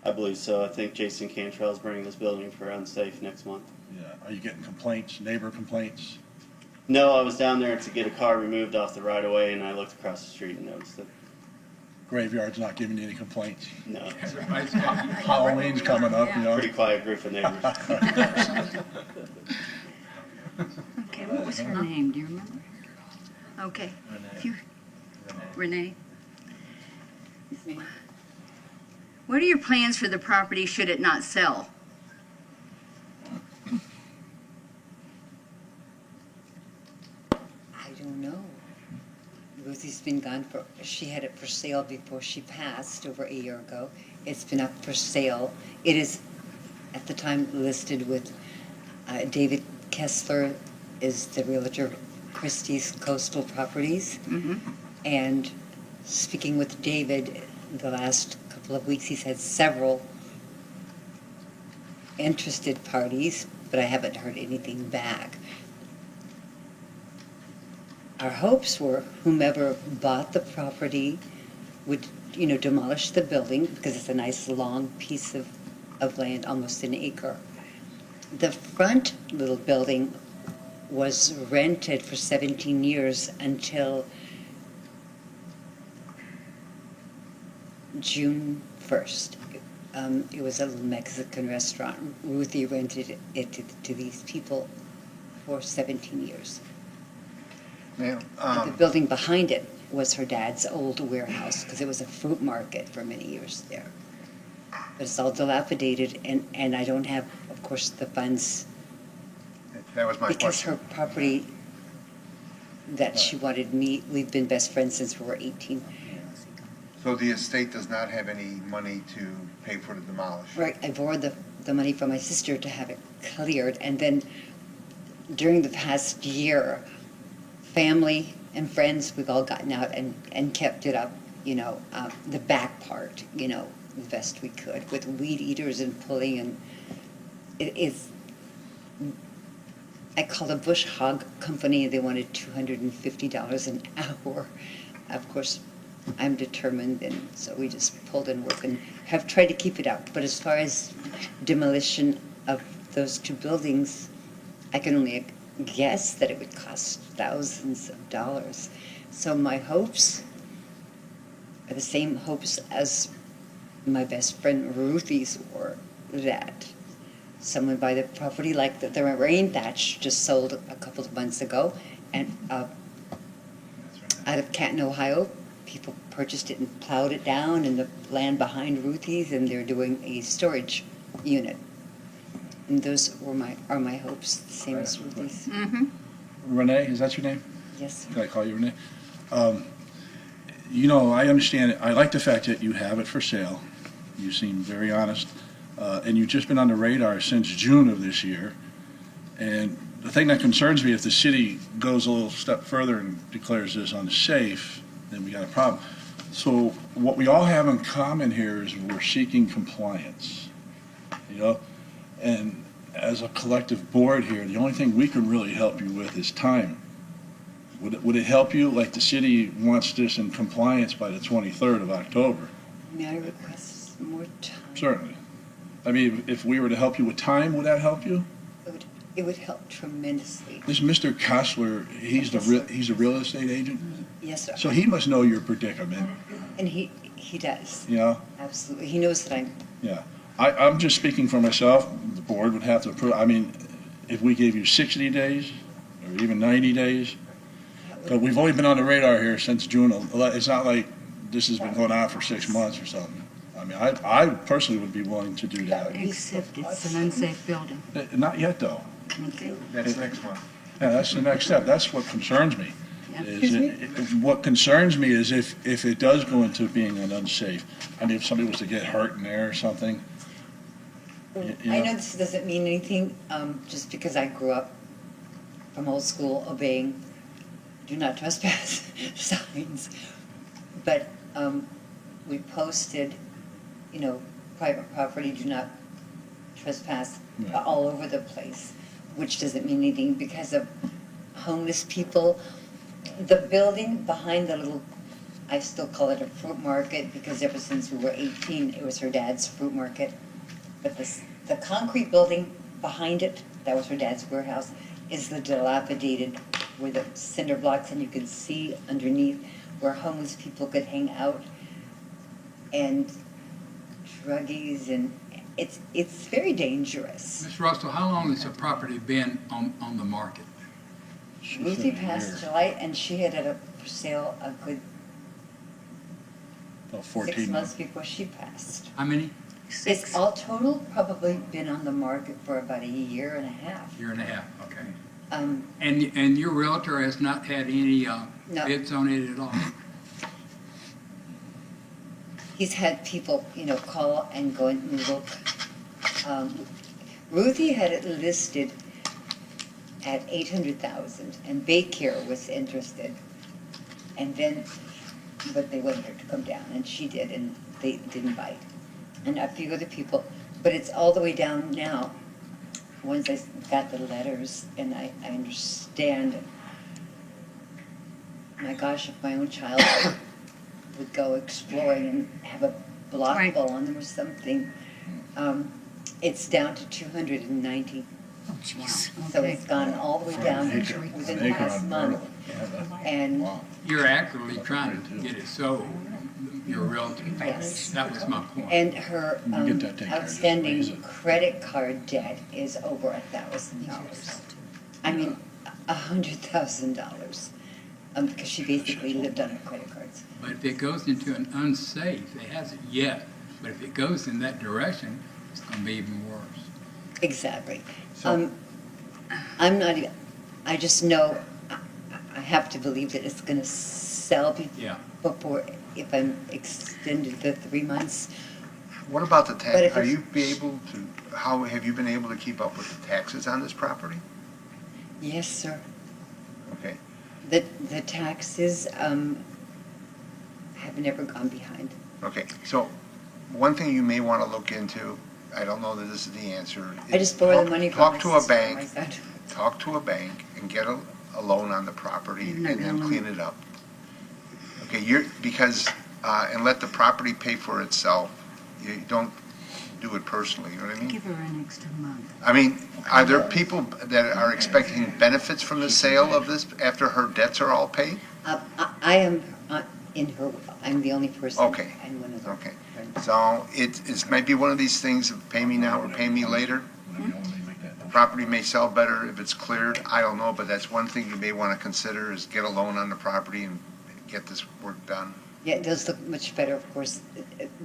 I believe so. I think Jason Cantrell's bringing this building for unsafe next month. Yeah. Are you getting complaints, neighbor complaints? No, I was down there to get a car removed off the right of way, and I looked across the street and noticed it. Graveyard's not giving you any complaints? No. Halloween's coming up, you know? Pretty quiet group of neighbors. Okay, what was her name, do you remember? Okay. Renee? What are your plans for the property should it not sell? I don't know. Ruthie's been gone she had it for sale before she passed over a year ago. It's been up for sale. It is, at the time, listed with David Kessler is the realtor of Christie's Coastal Properties. And speaking with David the last couple of weeks, he's had several interested parties, but I haven't heard anything back. Our hopes were whomever bought the property would, demolish the building because it's a nice long piece of land, almost an acre. The front little building was rented for 17 years until June 1st. It was a little Mexican restaurant. Ruthie rented it to these people for 17 years. Now, The building behind it was her dad's old warehouse because it was a fruit market for many years there. But it's all dilapidated, and I don't have, of course, the funds that was my because question. her property that she wanted we've been best friends since we were 18. So the estate does not have any money to pay for the demolish? Right, I borrowed the money from my sister to have it cleared, and then during the past year, family and friends, we've all gotten out and kept it up, the back part, the best we could with weed eaters and pulling, and it is, I called a bush hog company, they wanted $250 an hour. Of course, I'm determined, and so we just pulled in work and have tried to keep it up. But as far as demolition of those two buildings, I can only guess that it would cost thousands of dollars. So my hopes are the same hopes as my best friend Ruthie's were, that someone buy the property like the rain thatch just sold a couple of months ago, and out of Canton, Ohio, people purchased it and plowed it down in the land behind Ruthie's, and they're doing a storage unit. And those are my hopes, the same as Ruthie's. Renee, is that your name? Yes. Can I call you Renee? I understand it. I like the fact that you have it for sale. You seem very honest. And you've just been on the radar since June of this year. And the thing that concerns me, if the city goes a little step further and declares this unsafe, then we got a problem. So what we all have in common here is we're seeking compliance, And as a collective board here, the only thing we can really help you with is time. Would it help you, like the city wants this in compliance by the 23rd of October? May I request more time? Certainly. I mean, if we were to help you with time, would that help you? It would help tremendously. This Mr. Kessler, he's a real estate agent? Yes, sir. So he must know your predicament. And he does. Yeah. Absolutely. He knows that I'm. Yeah. I'm just speaking for myself. The board would have to approve. I mean, if we gave you 60 days or even 90 days, but we've only been on the radar here since June. It's not like this has been going on for 6 months or something. I mean, I personally would be willing to do that. Except it's an unsafe building. Not yet, though. Okay. That's next month. Yeah, that's the next step. That's what concerns me. What concerns me is if it does go into being an unsafe, I mean, if somebody was to get hurt in there or something. I know this doesn't mean anything, just because I grew up from old school obeying do not trespass signs. But we posted, private property, do not trespass all over the place, which doesn't mean anything because of homeless people. The building behind the little, I still call it a fruit market because ever since we were 18, it was her dad's fruit market. But the concrete building behind it, that was her dad's warehouse, is the dilapidated, where the cinder blocks, and you can see underneath where homeless people could hang out, and druggies, and it's very dangerous. Ms. Russell, how long has the property been on the market? Ruthie passed July, and she had it up for sale a good About 14 6 months before she passed. How many? It's all total probably been on the market for about a year and a half. Year and a half, okay. Um, And your realtor has not had any No. bids on it at all? He's had people, call and go and look. Ruthie had it listed at 800,000, and Baycare was interested. And then, but they wanted her to come down, and she did, and they didn't bite. And a few other people, but it's all the way down now. Once I got the letters, and I understand. My gosh, if my own child would go exploring and have a block Right. ball on them or something, it's down to 290. Oh, jeez. So Okay. it's gone all the way down within the past month. And You're actively trying to get it sold, your realtor. Yes. That was my point. And her You get that taken care of, just raise outstanding it. credit card debt is over $1,000. I mean, $100,000, because she basically lived on her credit cards. But if it goes into an unsafe, it hasn't yet, but if it goes in that direction, it's going to be even worse. Exactly. I'm not even, I just know, I have to believe that it's gonna sell Yeah. before, if I'm extended the 3 months. What about the But tax? if Are it's- you be able to, how have you been able to keep up with the taxes on this property? Yes, sir. Okay. The taxes, have never gone behind. Okay, so one thing you may want to look into, I don't know that this is the answer. I just borrow the money from my Talk to a sister, bank, my son. talk to a bank and get a loan on the property You're and not then gonna clean it up. Okay, because, and let the property pay for itself. You don't do it personally, you know what I mean? Give her an extra month. I mean, are there people that are expecting benefits from the sale of this after her debts are all paid? I am in her will. I'm the only person. Okay. I'm one of them. Okay, so it might be one of these things of pay me now or pay me later. The property may sell better if it's cleared, I don't know, but that's one thing you may want to consider is get a loan on the property and get this work done. Yeah, it does look much better, of course,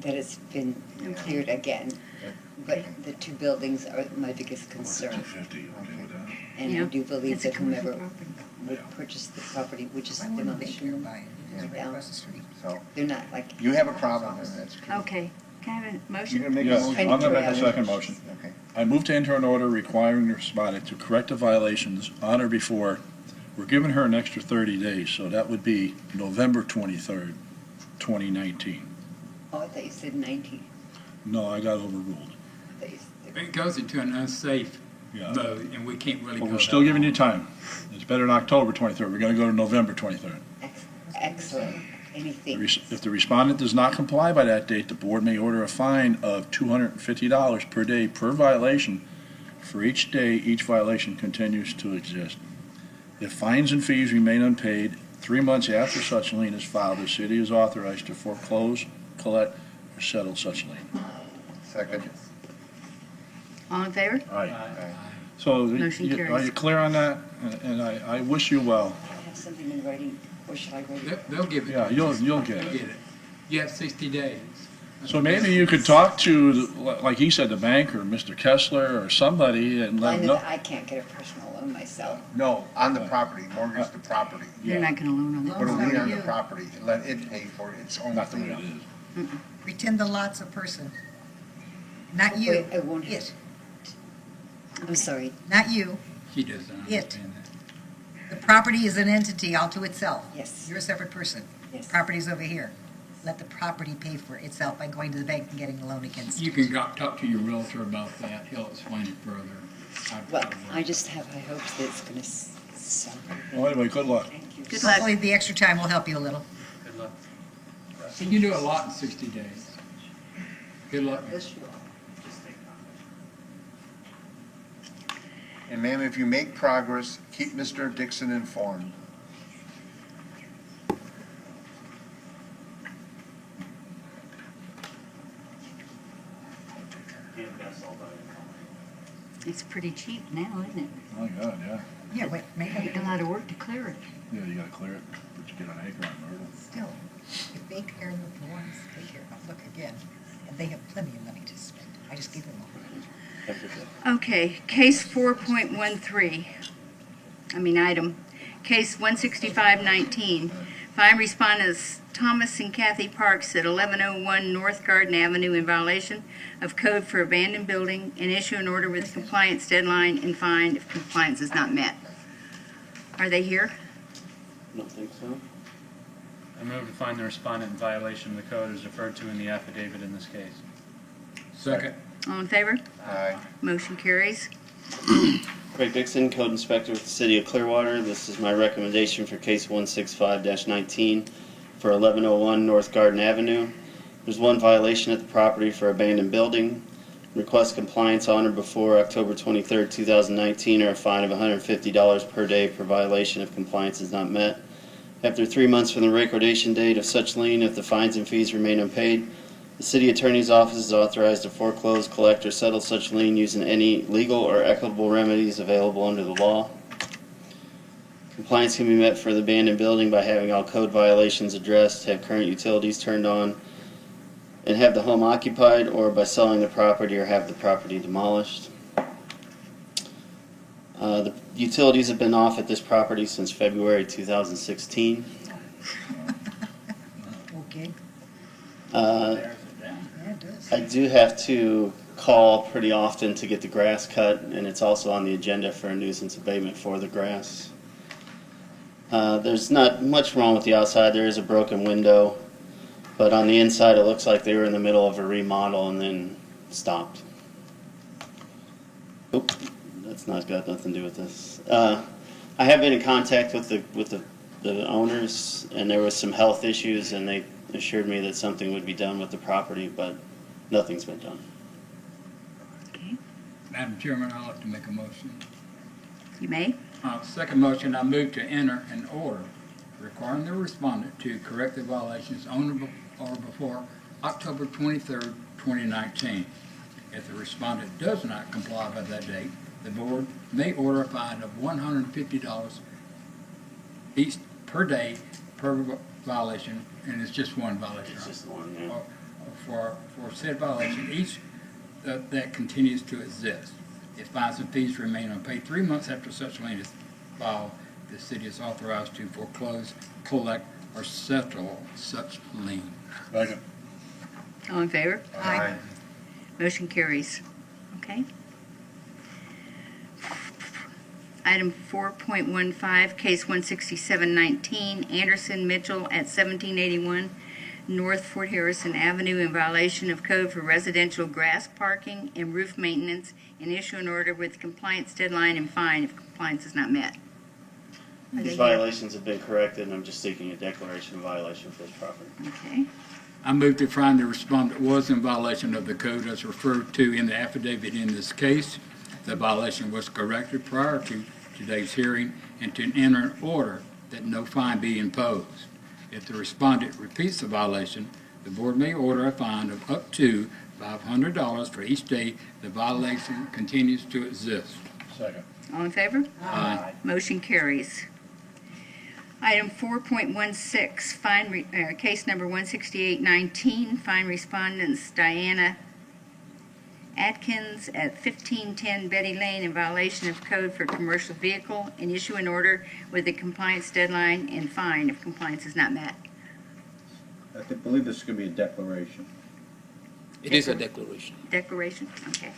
that it's been cleared again. But the two buildings are my biggest concern. And I Yeah, do believe it's a that whomever commercial property. would purchase the property would just demolition them down. So They're not like. you have a problem, and that's true. Okay, can I have a You're motion? gonna make a Yes, motion? I'm going to make a second motion. Okay. I move to enter an order requiring the respondent to correct the violations on or before, we're giving her an extra 30 days, so that would be November 23rd, 2019. Oh, I thought you said 90. No, I got overruled. I thought you said- It goes into an unsafe Yeah. mode, and we can't really go But we're that still giving you long. time. It's better than October 23rd. We're going to go to November 23rd. Excellent. Anything. If the respondent does not comply by that date, the board may order a fine of $250 per day per violation for each day each violation continues to exist. If fines and fees remain unpaid 3 months after such lien is filed, the city is authorized to foreclose, collect, or settle such lien. Second. All in favor? Aye. So, Motion are carries. you clear on that? And I wish you well. I have something in writing, or should I write it? They'll give it. Yeah, to you. you'll get They'll it. You have 60 days. So maybe you could talk to, like he said, the banker, Mr. Kessler, or somebody, and let I them know know. that I can't get a personal loan myself. No, on the property, mortgage the property. You're not gonna loan on that. Put a lien on the property and let it pay for its own Not the way it thing. is. Pretend the lot's a person. Not you, Wait, I won't have- it, I'm sorry. not you. She doesn't understand that. The property is an entity all to itself. Yes. You're a separate person. Yes. Property's over here. Let the property pay for itself by going to the bank and getting a loan against You it. can talk to your realtor about that. He'll explain it further. Well, I just have high hopes that it's going to solve it. Well, anyway, good luck. Thank you. Good luck. Hopefully, the extra time will help you a little. Good luck. Can you do a lot in 60 days? Good luck. And ma'am, if you make progress, keep Mr. Dixon informed. It's pretty cheap now, isn't it? My God, yeah. Yeah, wait, Take a lot of work to clear it. Yeah, you gotta clear it, but you get an acre on Myrtle. still, if they care enough to want us, they care enough. Look again, and they have plenty of money to spend. I just gave them a Okay, case 4.13, item, case 16519. Five respondents, Thomas and Kathy Parks at 1101 North Garden Avenue in violation of code for abandoned building and issue an order with compliance deadline and fine if compliance is not met. Are they here? I don't think so. I move to find the respondent in violation of the code as referred to in the affidavit in this case. Second. All in favor? Aye. Motion carries. Craig Dixon, Code Inspector with the City of Clearwater. This is my recommendation for case 165-19 for 1101 North Garden Avenue. There's one violation at the property for abandoned building. Request compliance on or before October 23rd, 2019, or a fine of $150 per day per violation if compliance is not met. After 3 months from the recordation date of such lien, if the fines and fees remain unpaid, the City Attorney's Office is authorized to foreclose, collect, or settle such lien using any legal or equitable remedies available under the law. Compliance can be met for the abandoned building by having all code violations addressed, have current utilities turned on, and have the home occupied, or by selling the property or have the property demolished. The utilities have been off at this property since February 2016. okay. Yeah, it does. I do have to call pretty often to get the grass cut, and it's also on the agenda for a nuisance abatement for the grass. There's not much wrong with the outside. There is a broken window, but on the inside it looks like they were in the middle of a remodel and then stopped. Oop, that's not got nothing to do with this. I have been in contact with the owners, and there was some health issues, and they assured me that something would be done with the property, but nothing's been done. Okay, Madam Chairman, I'd like to make a motion. you may. Second motion, I move to enter an order requiring the respondent to correct the violations on or before October 23rd, 2019. If the respondent does not comply by that date, the board may order a fine of $150 each per day per violation, and it's just one violation. It's just one, yeah. For said violation, each that continues to exist. If fines and fees remain unpaid 3 months after such lien is filed, the city is authorized to foreclose, collect, or settle such lien. Second. All in favor? Aye. Motion carries. Okay. Item 4.15, case 16719, Anderson Mitchell at 1781 North Fort Harrison Avenue in violation of code for residential grass parking and roof maintenance, and issue an order with compliance deadline and fine if compliance is not met. Are they These here? violations have been corrected, and I'm just seeking a declaration of violation for this property. Okay. I move to find the respondent was in violation of the code as referred to in the affidavit in this case. The violation was corrected prior to today's hearing, and to enter an order that no fine be imposed. If the respondent repeats the violation, the board may order a fine of up to $500 for each day the violation continues to exist. Second. All in favor? Aye. Motion carries. Item 4.16, case number 16819, fine respondents Diana Atkins at 1510 Betty Lane in violation of code for commercial vehicle, and issue an order with a compliance deadline and fine if compliance is not met. I believe this is going to be a declaration. It is a declaration. Declaration? Okay.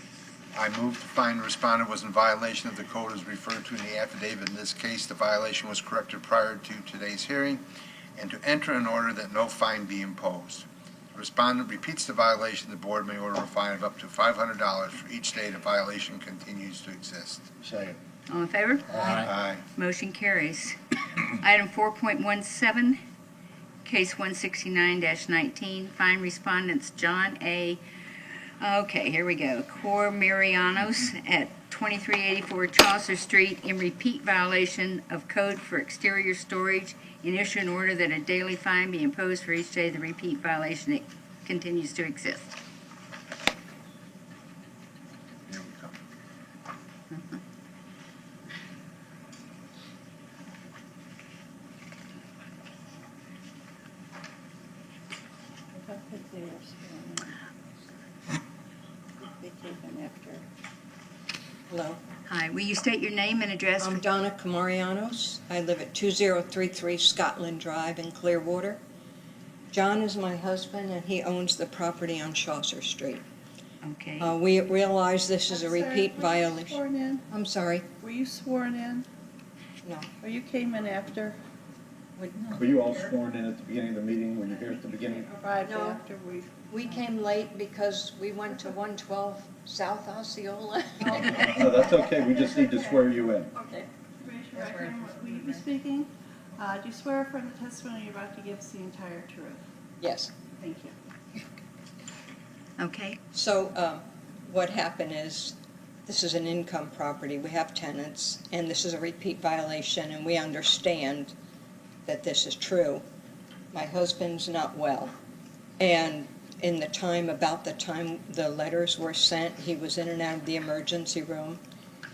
I move to find the respondent was in violation of the code as referred to in the affidavit. In this case, the violation was corrected prior to today's hearing, and to enter an order that no fine be imposed. The respondent repeats the violation, the board may order a fine of up to $500 for each day the violation continues to exist. Second. All in favor? Aye. Motion carries. Item 4.17, case 169-19, fine respondents John A. Okay, here we go. Cor Marianos at 2384 Chaucer Street in repeat violation of code for exterior storage, and issue an order that a daily fine be imposed for each day the repeat violation continues to exist. Here we come. If I put theirs they came in after. Hello, Hi, will you state your name and address? I'm Donna Camarianos. I live at 2033 Scotland Drive in Clearwater. John is my husband, and he owns the property on Chaucer Street. Okay. We realize this is a repeat Were you violation. sworn in? I'm sorry, Were you sworn in? no. Or you came in after? Were you all sworn in at the beginning of the meeting? Were you here at the beginning? Arrived No. after we? We came late because we went to 112 South Osceola. No, that's okay. We just need to swear you in. Okay. Raise your right hand. Will you be speaking? Do you swear affirm the testimony you're about to give is the entire truth? Yes. Thank you. Okay. So what happened is, this is an income property. We have tenants, and this is a repeat violation, and we understand that this is true. My husband's not well, and in the time, about the time the letters were sent, he was in and out of the emergency room.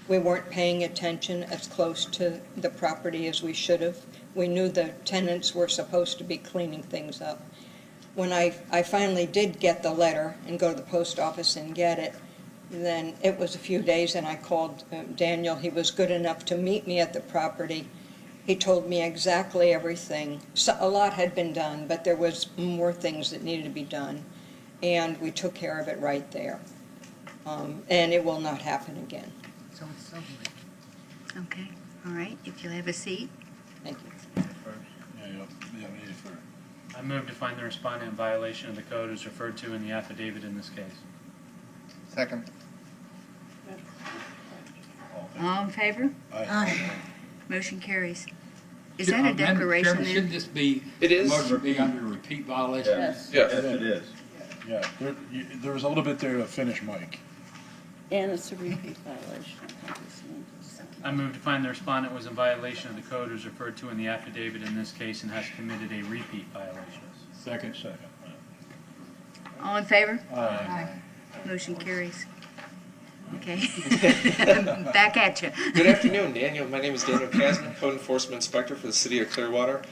We weren't paying attention as close to the property as we should have. We knew the tenants were supposed to be cleaning things up. When I finally did get the letter and go to the post office and get it, then it was a few days, and I called Daniel. He was good enough to meet me at the property. He told me exactly everything. So, a lot had been done, but there was more things that needed to be done, and we took care of it right there. And it will not happen again. So it's so late. Okay. All right. If you'll have a seat. Thank you. Yeah, we need it first. I move to find the respondent in violation of the code as referred to in the affidavit in this case. Second. All in favor? Aye. Motion carries. Is that a declaration then? Shouldn't this be, It is. motion be under repeat violation? Yes. Yes, it is. Yeah, there was a little bit there to finish, Mike. And it's a repeat violation. I just need to second. I move to find the respondent was in violation of the code as referred to in the affidavit in this case and has committed a repeat violation. Second. All in favor? Aye. Motion carries. Okay. Back at you. Good afternoon, Daniel. My name is Daniel Kasner, Code Enforcement Inspector for the City of Clearwater.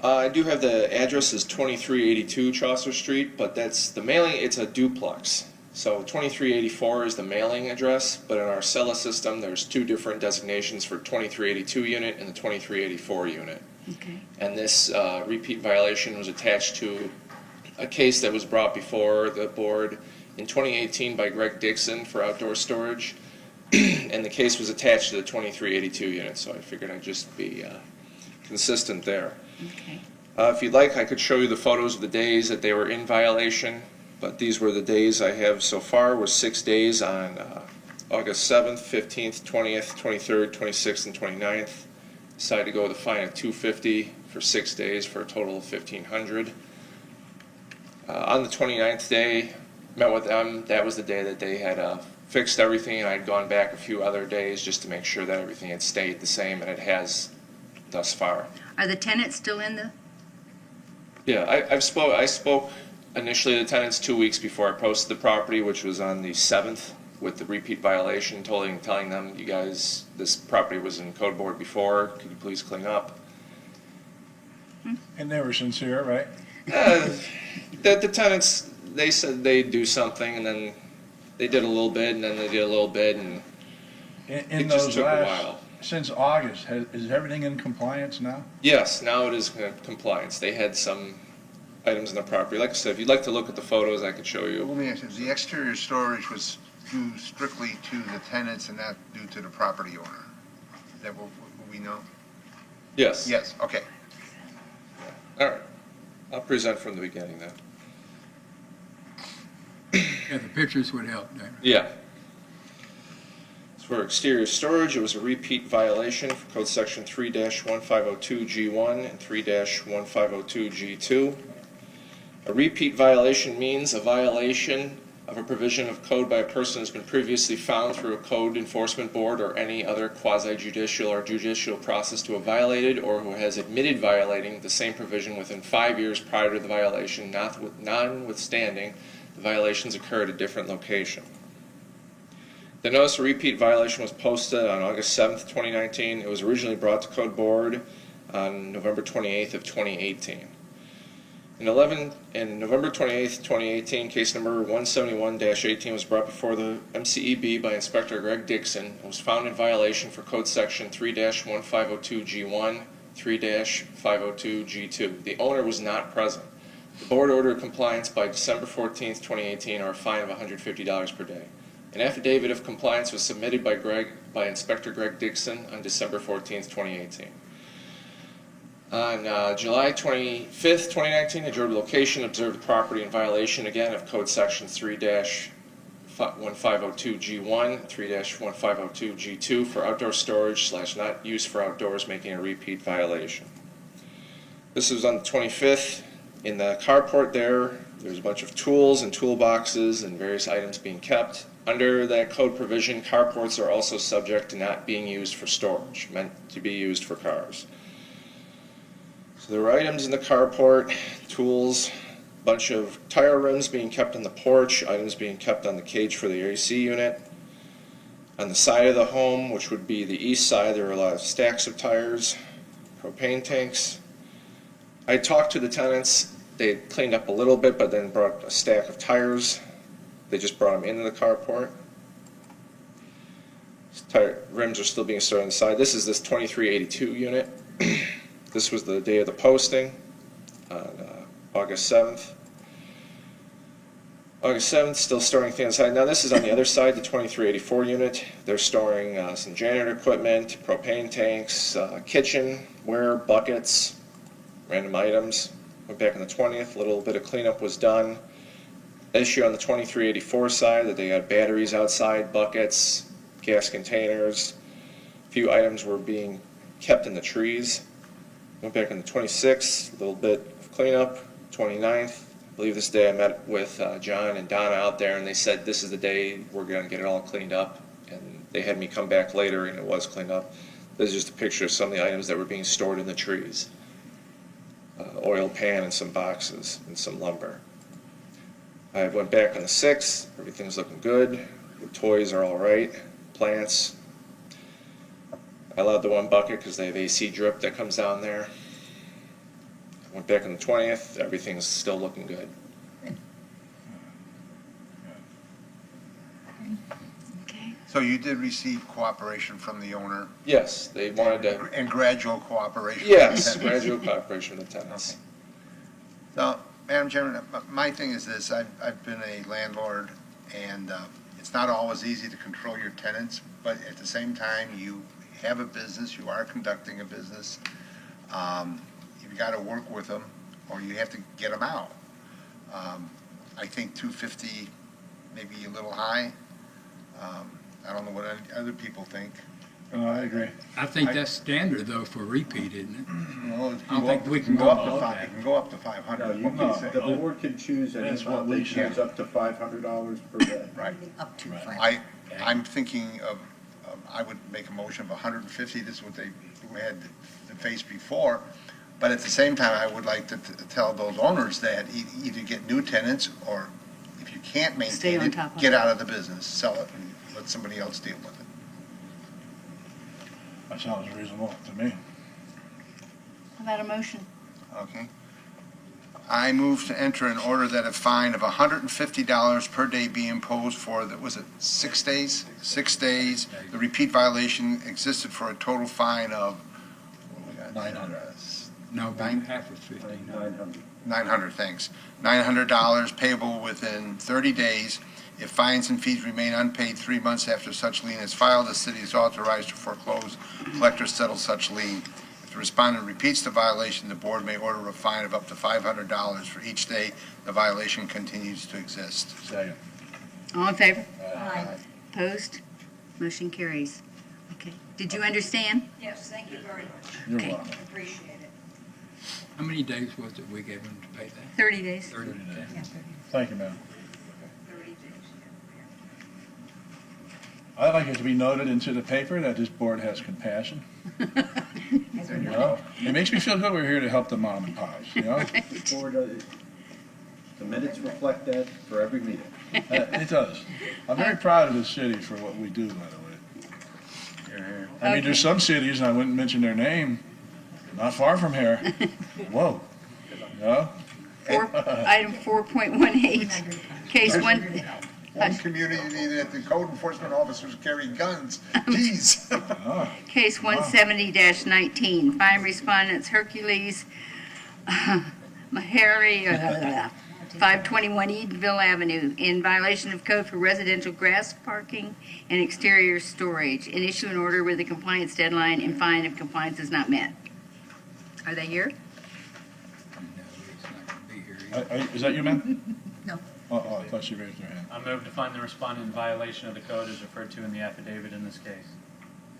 I do have the address is 2382 Chaucer Street, but that's the mailing, it's a duplex. So 2384 is the mailing address, but in our CELA system, there's two different designations for 2382 unit and the 2384 unit. Okay. And this repeat violation was attached to a case that was brought before the board in 2018 by Greg Dixon for outdoor storage. And the case was attached to the 2382 unit, so I figured I'd just be consistent there. Okay. If you'd like, I could show you the photos of the days that they were in violation, but these were the days I have so far, was 6 days on August 7th, 15th, 20th, 23rd, 26th, and 29th. Decided to go with a fine of $250 for 6 days for a total of $1,500. On the 29th day, met with them. That was the day that they had fixed everything, and I'd gone back a few other days just to make sure that everything had stayed the same, and it has thus far. Are the tenants still in the? Yeah, I spoke initially to the tenants 2 weeks before I posted the property, which was on the 7th, with the repeat violation, telling them, you guys, this property was in code board before, could you please clean up? And they were sincere, right? The tenants, they said they'd do something, and then they did a little bit, and then they did a little bit, and In it just those took a last, while. since August, is everything in compliance now? Yes, now it is in compliance. They had some items in the property. Like I said, if you'd like to look at the photos, I could show you. Let me ask you, the exterior storage was due strictly to the tenants and not due to the property owner? Is that what we know? Yes. Yes, okay. All right. I'll present from the beginning then. Yeah, the pictures would help, David. Yeah. For exterior storage, it was a repeat violation for Code Section 3-1502G1 and 3-1502G2. A repeat violation means a violation of a provision of code by a person who has been previously found through a code enforcement board or any other quasi-judicial or judicial process to have violated, or who has admitted violating the same provision within 5 years prior to the violation, notwithstanding the violations occurred at a different location. The notice of repeat violation was posted on August 7th, 2019. It was originally brought to Code Board on November 28th of 2018. In November 28th, 2018, case number 171-18 was brought before the MCEB by Inspector Greg Dixon and was found in violation for Code Section 3-1502G1, 3-502G2. The owner was not present. The board ordered compliance by December 14th, 2018, or a fine of $150 per day. An affidavit of compliance was submitted by Inspector Greg Dixon on December 14th, 2018. On July 25th, 2019, a jury location observed the property in violation again of Code Section 3-1502G1, 3-1502G2 for outdoor storage / not used for outdoors, making a repeat violation. This was on the 25th. In the carport there's a bunch of tools and toolboxes and various items being kept. Under that code provision, carports are also subject to not being used for storage, meant to be used for cars. So there were items in the carport, tools, a bunch of tire rims being kept on the porch, items being kept on the cage for the AC unit. On the side of the home, which would be the east side, there were a lot of stacks of tires, propane tanks. I talked to the tenants. They cleaned up a little bit, but then brought a stack of tires. They just brought them into the carport. Tire rims are still being stored on the side. This is this 2382 unit. This was the day of the posting on August 7th. August 7th, still storing things inside. Now this is on the other side, the 2384 unit. They're storing some janitor equipment, propane tanks, kitchenware, buckets, random items. Went back on the 20th, a little bit of cleanup was done. Issue on the 2384 side that they had batteries outside, buckets, gas containers. A few items were being kept in the trees. Went back on the 26th, a little bit of cleanup. 29th, I believe this day I met with John and Donna out there, and they said this is the day we're going to get it all cleaned up. And they had me come back later, and it was cleaned up. This is just a picture of some of the items that were being stored in the trees. Oil pan and some boxes and some lumber. I went back on the 6th. Everything's looking good. The toys are all right. Plants. I allowed the one bucket because they have AC drip that comes down there. I went back on the 20th. Everything's still looking good. Okay. So you did receive cooperation from the owner? Yes, they wanted to. And gradual cooperation? Yes, gradual cooperation with the tenants. Okay. So, Madam Chairman, my thing is this. I've been a landlord, and it's not always easy to control your tenants, but at the same time, you have a business, you are conducting a business. You've got to work with them, or you have to get them out. I think $250 may be a little high. I don't know what other people think. I agree. I think that's standard, though, for repeat, isn't it? Well, I don't think we can go up to above five. that. It can go up to 500. No, you can, the board can choose any That's what amount we they choose said. up to $500 per day. Right. Up to 5. I'm thinking of, I would make a motion of 150. This is what we had to face before. But at the same time, I would like to tell those owners that either get new tenants, or if you can't Stay maintain on it, top of get it. out of the business, sell it, and let somebody else deal with it. That sounds reasonable to me. How about a motion? Okay. I move to enter an order that a fine of $150 per day be imposed for, was it 6 days? 6 days. The repeat violation existed for a total fine of, what we got? 900. No, Nine- half was 15. 900. 900, thanks. $900 payable within 30 days. If fines and fees remain unpaid 3 months after such lien is filed, the city is authorized to foreclose, collect, or settle such lien. If the respondent repeats the violation, the board may order a fine of up to $500 for each day the violation continues to exist. Second. All in favor? Aye. Opposed? Motion carries. Okay. Did you understand? Yes, thank you very much. You're Okay. welcome. Appreciate it. How many days was it we gave them to pay that? 30 days. 30 days. Yeah, 30 Thank you, ma'am. 30 days. I'd like it to be noted into the paper that this board has compassion. You know, it makes me feel good we're here to help the mom and pops, you know? Board, the minutes reflect that for every meeting. It does. I'm very proud of this city for what we do, by the way. I mean, there's some cities, and I wouldn't mention their name, not far from here. Whoa. You know? Item 4.18, case one. One community needed that the code enforcement officers carry guns. Jeez. Case 170-19, fine respondents Hercules Mahari, 521 Edenville Avenue, in violation of code for residential grass parking and exterior storage, and issue an order with a compliance deadline and fine if compliance is not met. Are they here? No, it's not going to be here. Is that you, ma'am? No. Oh, I thought she raised her hand. I move to find the respondent in violation of the code as referred to in the affidavit in this case.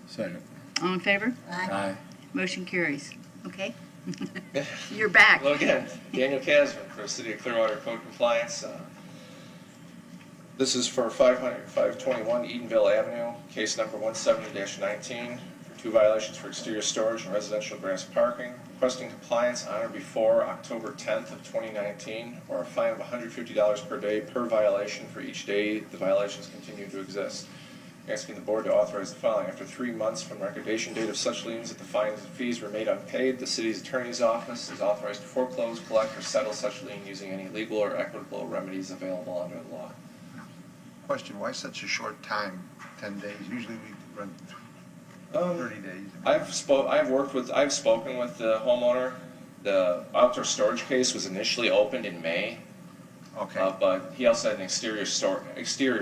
Second. All in favor? Aye. Motion carries. Okay? You're back. Hello again, Daniel Casman for City of Clearwater Code Compliance. This is for 521 Edenville Avenue, case number 170-19, for 2 violations for exterior storage and residential grass parking, requesting compliance on or before October 10th of 2019, or a fine of $150 per day per violation for each day the violations continue to exist. Asking the board to authorize the following. After 3 months from recordation date of such liens that the fines and fees remain unpaid, the city's attorney's office is authorized to foreclose, collect, or settle such lien using any legal or equitable remedies available under the law. Question, why such a short time, 10 days? Usually we run 30 days. I've spoken with the homeowner. The outdoor storage case was initially opened in May. Okay. But he also had an exterior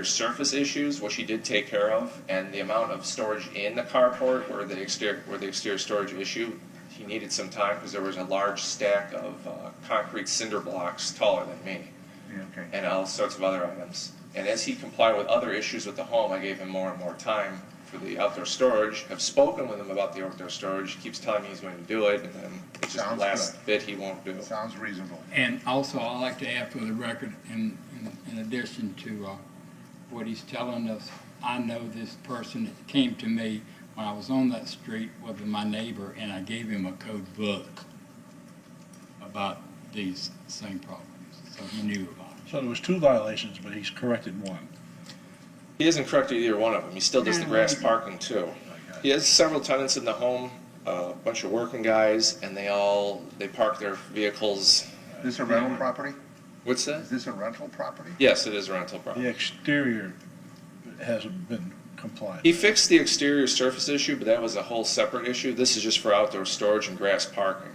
surface issues, which he did take care of, and the amount of storage in the carport where the exterior storage issue, he needed some time because there was a large stack of concrete cinder blocks taller than me, Okay. and all sorts of other items. And as he complied with other issues with the home, I gave him more and more time for the outdoor storage. I've spoken with him about the outdoor storage. He keeps telling me he's going to do it, and then it's just the Sounds last good. bit he won't do. Sounds reasonable. And also, I'd like to add for the record, in addition to what he's telling us, I know this person that came to me when I was on that street with my neighbor, and I gave him a code book about these same problems, so he knew about it. So there was 2 violations, but he's corrected 1. He hasn't corrected either one of them. He still does the grass parking too. He has several tenants in the home, a bunch of working guys, and they park their vehicles. Is this a rental property? What's that? Is this a rental property? Yes, it is a rental The property. exterior hasn't been complied. He fixed the exterior surface issue, but that was a whole separate issue. This is just for outdoor storage and grass parking.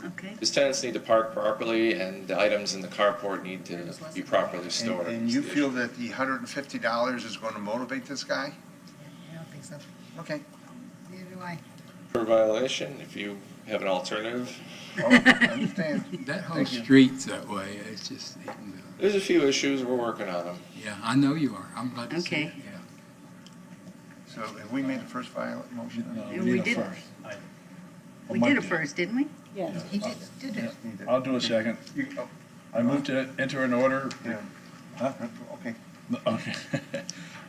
Okay. His tenants need to park properly, and the items in the carport need to be properly stored. And you feel that the $150 is going to motivate this guy? I don't think so. Okay. Neither do I. Per violation, if you have an alternative. Oh, I understand. That whole Thank you. street's that way, it's just, There's a few issues, we're working on them. yeah, I know you are, I'm glad to see Okay. it, yeah. So have we made the first motion? No, We need a did. first. We did it first, didn't we? Yes. He did it. I'll do a second. I move to enter an order. Yeah. Huh? Okay. Okay.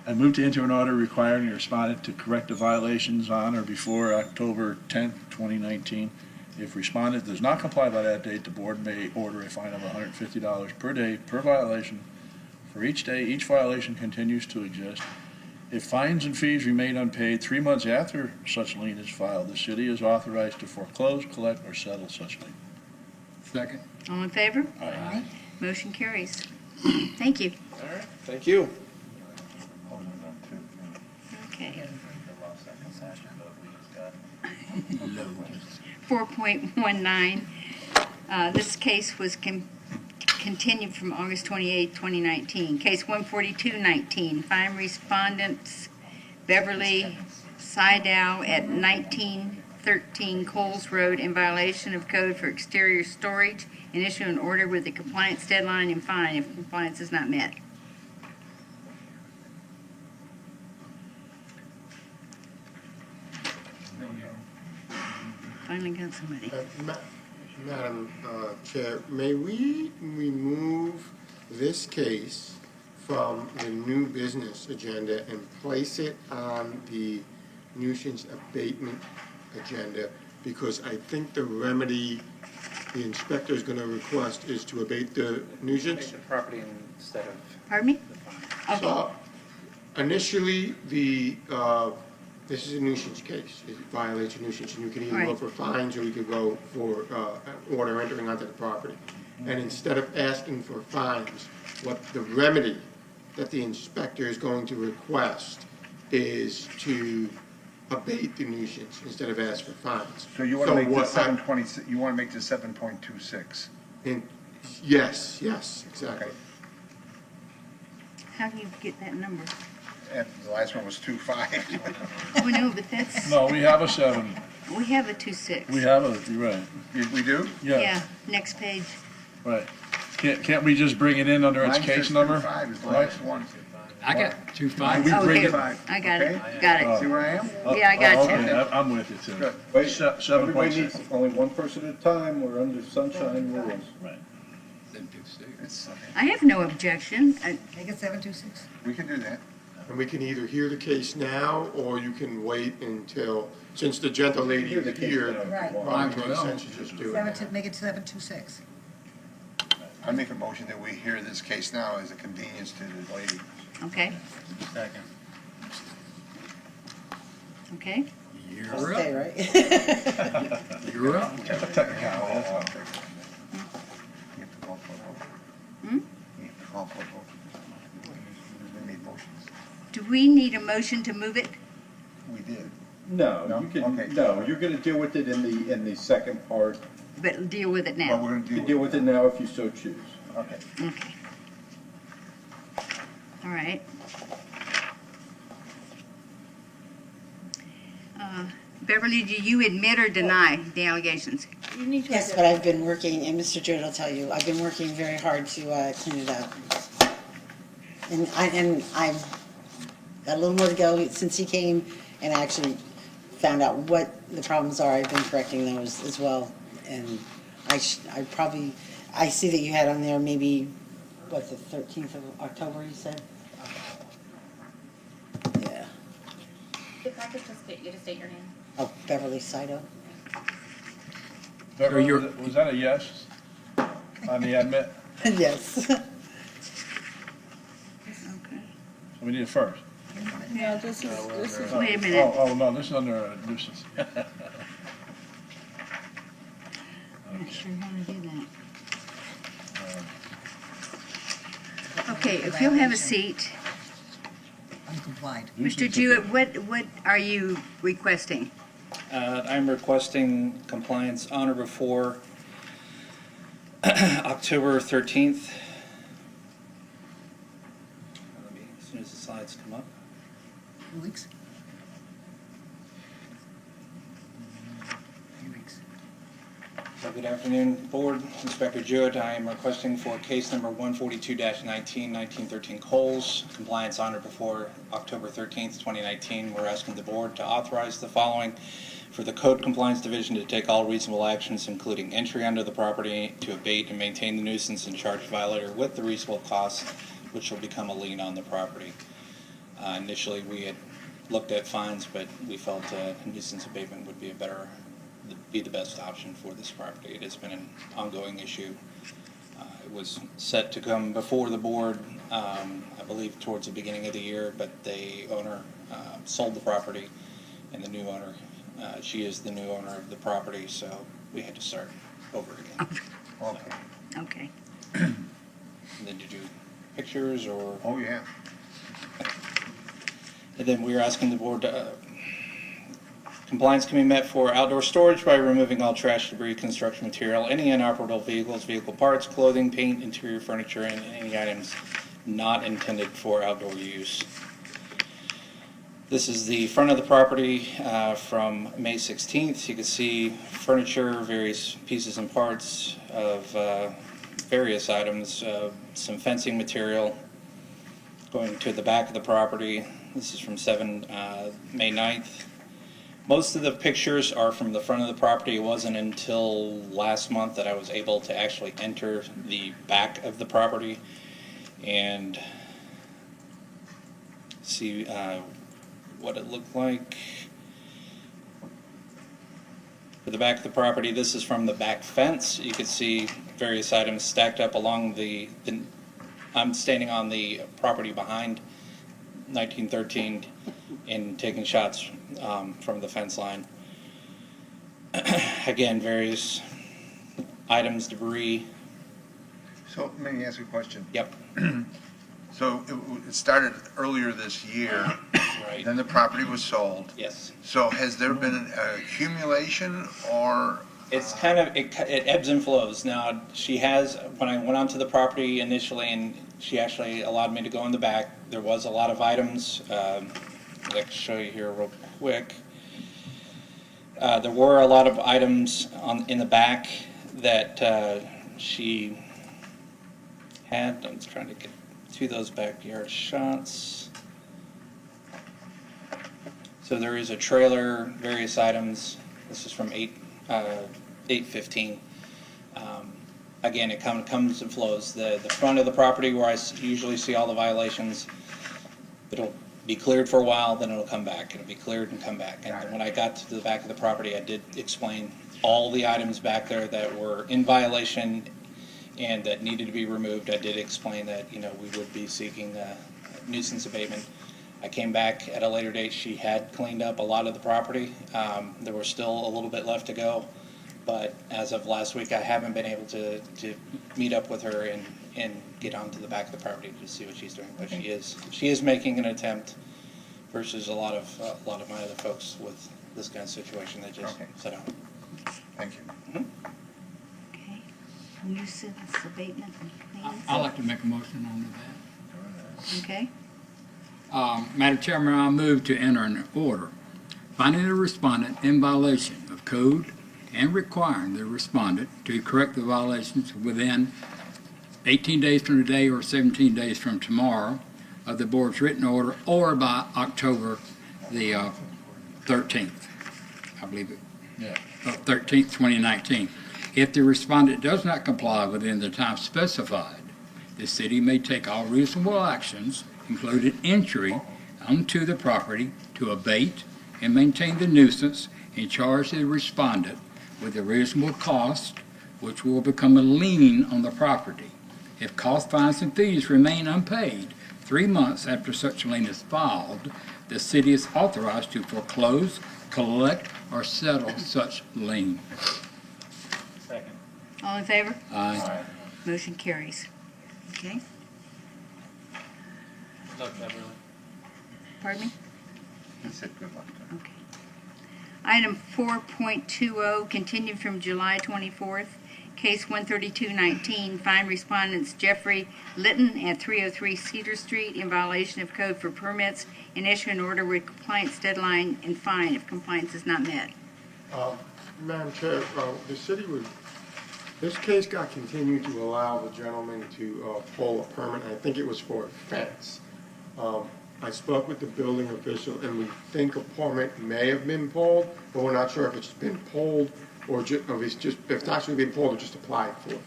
I move to enter an order requiring the respondent to correct the violations on or before October 10th, 2019. If respondent does not comply by that date, the board may order a fine of $150 per day per violation. For each day each violation continues to exist. If fines and fees remain unpaid 3 months after such lien is filed, the city is authorized to foreclose, collect, or settle such lien. Second. All in favor? Aye. Motion carries. Thank you. All right, thank you. Okay. 4.19, this case was continued from August 28, 2019. Case 14219, fine respondents Beverly Sydow at 1913 Coles Road in violation of code for exterior storage and issue an order with a compliance deadline and fine if compliance is not met. Finally got somebody. Madam Chair, may we remove this case from the new business agenda and place it on the nuisance abatement agenda? Because I think the remedy the inspector is going to request is to abate the nuisance. The property instead of. Pardon me? Okay. So, initially, this is a nuisance case. It violates a nuisance, and you can either go Right. for fines or you could go for an order entering onto the property. And instead of asking for fines, what the remedy that the inspector is going to request is to abate the nuisance instead of ask for fines. So you want to make what this 720, you want to make this 7.26? Yes, exactly. How do you get that number? And the last one was 2.5. Oh, no, but that's, No, we have a 7. we have a 2.6. We have a, you're right. We do? Yeah, next page. Right. Can't we just bring it in under its Mine case says number? 2.5 is the Right. last one. I got 2.5. We Oh, bring here, it. I got it, Okay. got it. See where I am? Yeah, I got you. Okay, I'm with you too. Good. Wait, 7.6. everybody needs only one person at a time, we're under sunshine rules. Right. It's, I have no objection. Make it 726. we can do that. And we can either hear the case now, or you can wait until, since the gentle lady Hear the is case here, now if you Right. want. probably makes sense to just do it. Make it 726. I make a motion that we hear this case now as a convenience to the lady. Okay, Second. okay. You're I'll up. stay, right? You're up. That's a technicality, that's all. You have to call for a vote. Hmm? You have to call for a vote. We made motions. Do we need a motion to move it? We did. No, No? you can, Okay. no, you're gonna deal with it in the second part. But deal with it But now? we're going You to can deal with it now if you so choose. Okay. Okay. All right. Beverly, do you admit or deny the allegations? You need to. Yes, but I've been working, and Mr. Judd will tell you, I've been working very hard to clean it up. And I've got a little more to go since he came, and I actually found out what the problems are. I've been correcting those as well. And I see that you had on there maybe, what, the 13th of October, you said? Yeah. If I could just get you to state your name. Oh, Beverly Sydow. Beverly, was that a yes on the admit? Yes. Okay. We need it first. No, this is. Wait a minute. Oh, no, this is under nuisance. I'm not sure how to do that. Okay, if you'll have a seat. Uncomplied. Mr. Jewett, what are you requesting? I'm requesting compliance on or before October 13th. As soon as the slides come up. 2 weeks? 3 weeks. So good afternoon, Board. Inspector Jewett, I am requesting for case number 142-19, 1913 Coles, compliance on or before October 13th, 2019. We're asking the Board to authorize the following: for the Code Compliance Division to take all reasonable actions, including entry onto the property, to abate and maintain the nuisance and charge violator with the reasonable costs, which will become a lien on the property. Initially, we had looked at fines, but we felt nuisance abatement would be the best option for this property. It has been an ongoing issue. It was set to come before the board, I believe, towards the beginning of the year, but the owner sold the property, and the new owner, she is the new owner of the property, so we had to start over again. Okay. Okay. And then did you pictures or? Oh, yeah. And then we are asking the board, compliance can be met for outdoor storage by removing all trash, debris, construction material, any inoperable vehicles, vehicle parts, clothing, paint, interior furniture, and any items not intended for outdoor use. This is the front of the property from May 16th. You can see furniture, various pieces and parts of various items, some fencing material going to the back of the property. This is from May 9th. Most of the pictures are from the front of the property. It wasn't until last month that I was able to actually enter the back of the property and see what it looked like. For the back of the property, this is from the back fence. You can see various items stacked up along I'm standing on the property behind 1913 and taking shots from the fence line. Again, various items, debris. So let me ask you a question. Yep. So it started earlier this year. Right. Then the property was sold. Yes. So has there been an accumulation or? It's kind of, it ebbs and flows. Now, she has, when I went onto the property initially and she actually allowed me to go in the back, there was a lot of items. I'd like to show you here real quick. There were a lot of items in the back that she had. I'm just trying to get to those backyard shots. So there is a trailer, various items. This is from 8/15. Again, it comes and flows. The front of the property where I usually see all the violations, it'll be cleared for a while, then it'll come back. It'll be cleared and come back. And then when I got to the back of the property, I did explain all the items back there that were in violation and that needed to be removed. I did explain that, we would be seeking a nuisance abatement. I came back at a later date. She had cleaned up a lot of the property. There was still a little bit left to go, but as of last week, I haven't been able to meet up with her and get onto the back of the property to see what she's doing. But she is making an attempt versus a lot of my other folks with this kind of situation that just sit down. Thank you. Okay. Nuisance abatement and cleanup. I'd like to make a motion on that. Okay. Madam Chairman, I move to enter an order finding the respondent in violation of code and requiring the respondent to correct the violations within 18 days from today or 17 days from tomorrow of the board's written order or by October the 13th, I believe it. Yeah. 13th, 2019. If the respondent does not comply within the time specified, the city may take all reasonable actions, including entry onto the property, to abate and maintain the nuisance and charge the respondent with a reasonable cost, which will become a lien on the property. If cost, fines, and fees remain unpaid 3 months after such lien is filed, the city is authorized to foreclose, collect, or settle such lien. Second. All in favor? Aye. Motion carries. Okay. Look, Beverly. Pardon me? He said good luck. Okay. Item 4.20, continued from July 24th. Case 13219, find respondents Jeffrey Litton at 303 Cedar Street in violation of code for permits and issue an order with compliance deadline and fine if compliance is not met. Madam Chair, this case got continued to allow the gentleman to pull a permit. I think it was for a fence. I spoke with the building official, and we think a permit may have been pulled, but we're not sure if it's been pulled or if it's actually been pulled or just applied for.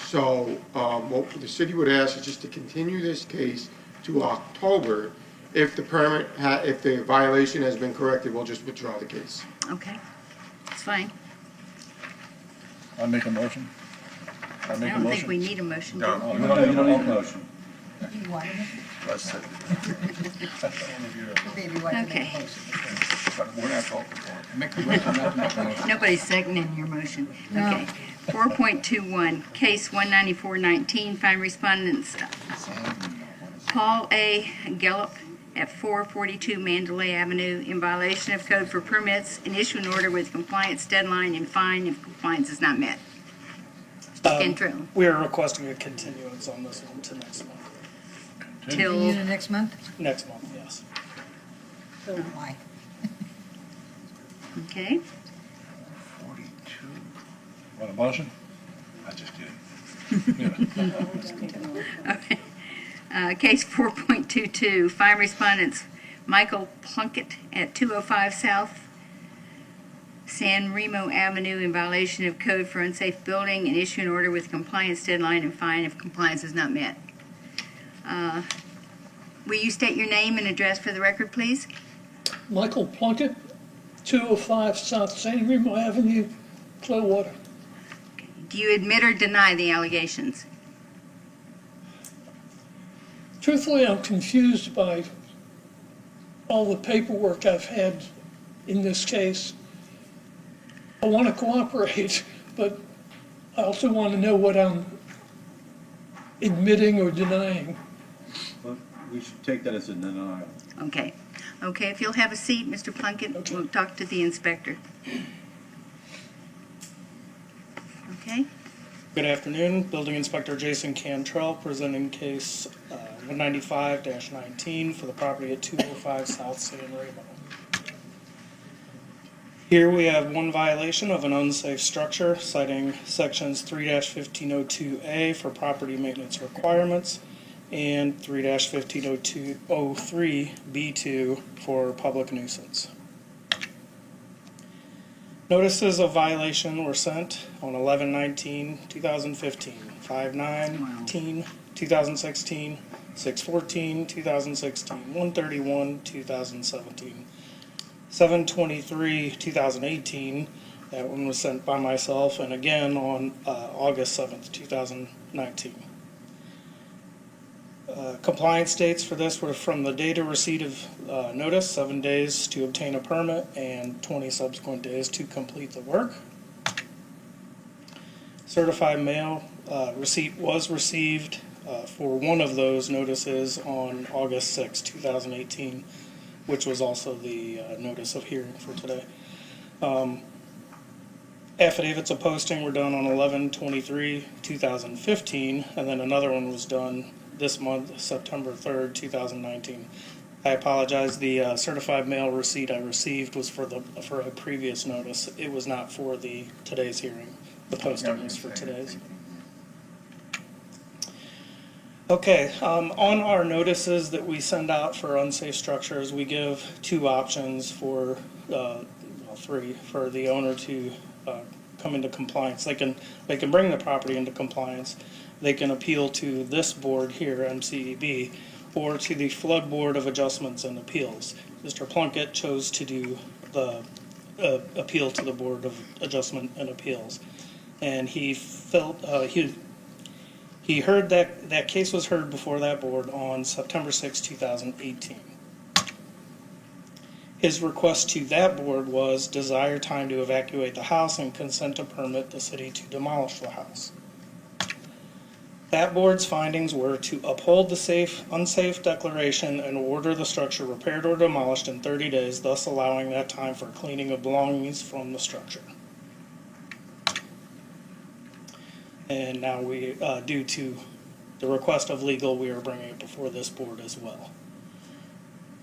So what the city would ask is just to continue this case to October. If if the violation has been corrected, we'll just withdraw the case. Okay. It's fine. I make a motion. I don't think we need a motion. No. do we? You don't need a motion. You wanted it? Let's Maybe you wanted to make a Okay. motion. but we're not voting for it. Make a motion not to make a motion. Nobody's seconding your motion. Okay. 4.21, case 19419, find respondents Paul A. Gallup at 442 Mandalay Avenue in violation of code for permits and issue an order with compliance deadline and fine if compliance is not met. Cantrell. We are requesting a continuance on this one to next month. Till next month? Next month, yes. Why? Okay. 42. Want a motion? I just kidding. Okay. Case 4.22, find respondents Michael Plunkett at 205 South San Remo Avenue in violation of code for unsafe building and issue an order with compliance deadline and fine if compliance is not met. Will you state your name and address for the record, please? Michael Plunkett, 205 South San Remo Avenue, Clearwater. Do you admit or deny the allegations? Truthfully, I'm confused by all the paperwork I've had in this case. I want to cooperate, but I also want to know what I'm admitting or denying. Well, we should take that as a denial. Okay. Okay, if you'll have a seat, Mr. Plunkett, we'll talk to the inspector. Okay? Good afternoon, Building Inspector Jason Cantrell, presenting case 195-19 for the property at 205 South San Remo. Here we have one violation of an unsafe structure, citing sections 3-1502A for property maintenance requirements and 3-1503B2 for public nuisance. Notices of violation were sent on 11/19/2015, 5/9/2016, 6/14/2016, 1/31/2017, 7/23/2018. That one was sent by myself, and again on August 7th, 2019. Compliance dates for this were from the date of receipt of notice, 7 days to obtain a permit, and 20 subsequent days to complete the work. Certified mail receipt was received for one of those notices on August 6, 2018, which was also the notice of hearing for today. Affidavits of posting were done on 11/23/2015, and then another one was done this month, September 3rd, 2019. I apologize, the certified mail receipt I received was for a previous notice. It was not for today's hearing. The posting was for today's. Okay, on our notices that we send out for unsafe structures, we give two options for, three, for the owner to come into compliance. They can bring the property into compliance. They can appeal to this board here, MCEB, or to the Flood Board of Adjustments and Appeals. Mr. Plunkett chose to do the appeal to the Board of Adjustment and Appeals. And he felt, he heard that case was heard before that board on September 6, 2018. His request to that board was desire time to evacuate the house and consent to permit the city to demolish the house. That board's findings were to uphold the unsafe declaration and order the structure repaired or demolished in 30 days, thus allowing that time for cleaning of belongings from the structure. And now we, due to the request of legal, we are bringing it before this board as well.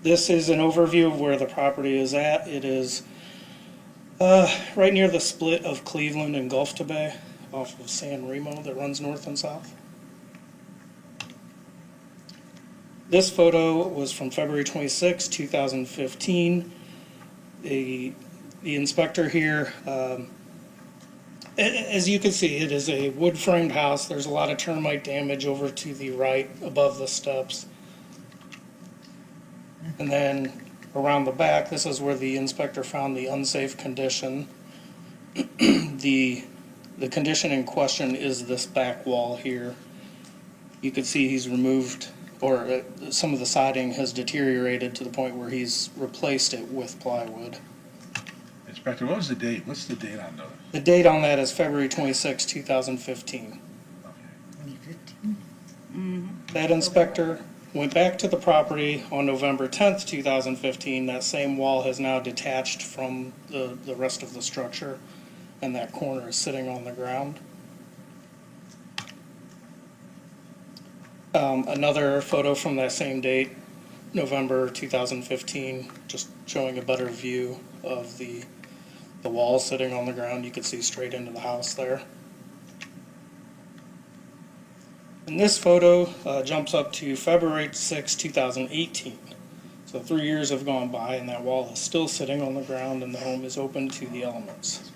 This is an overview of where the property is at. It is right near the split of Cleveland and Gulf to Bay off of San Remo that runs north and south. This photo was from February 26, 2015. The inspector here, as you can see, it is a wood framed house. There's a lot of termite damage over to the right above the steps. And then around the back, this is where the inspector found the unsafe condition. The condition in question is this back wall here. You can see he's removed some of the siding has deteriorated to the point where he's replaced it with plywood. Inspector, what was the date? What's the date on those? The date on that is February 26, 2015. 2015? That inspector went back to the property on November 10th, 2015. That same wall has now detached from the rest of the structure, and that corner is sitting on the ground. Another photo from that same date, November 2015, just showing a better view of the wall sitting on the ground. You could see straight into the house there. And this photo jumps up to February 6, 2018. So 3 years have gone by and that wall is still sitting on the ground and the home is open to the elements.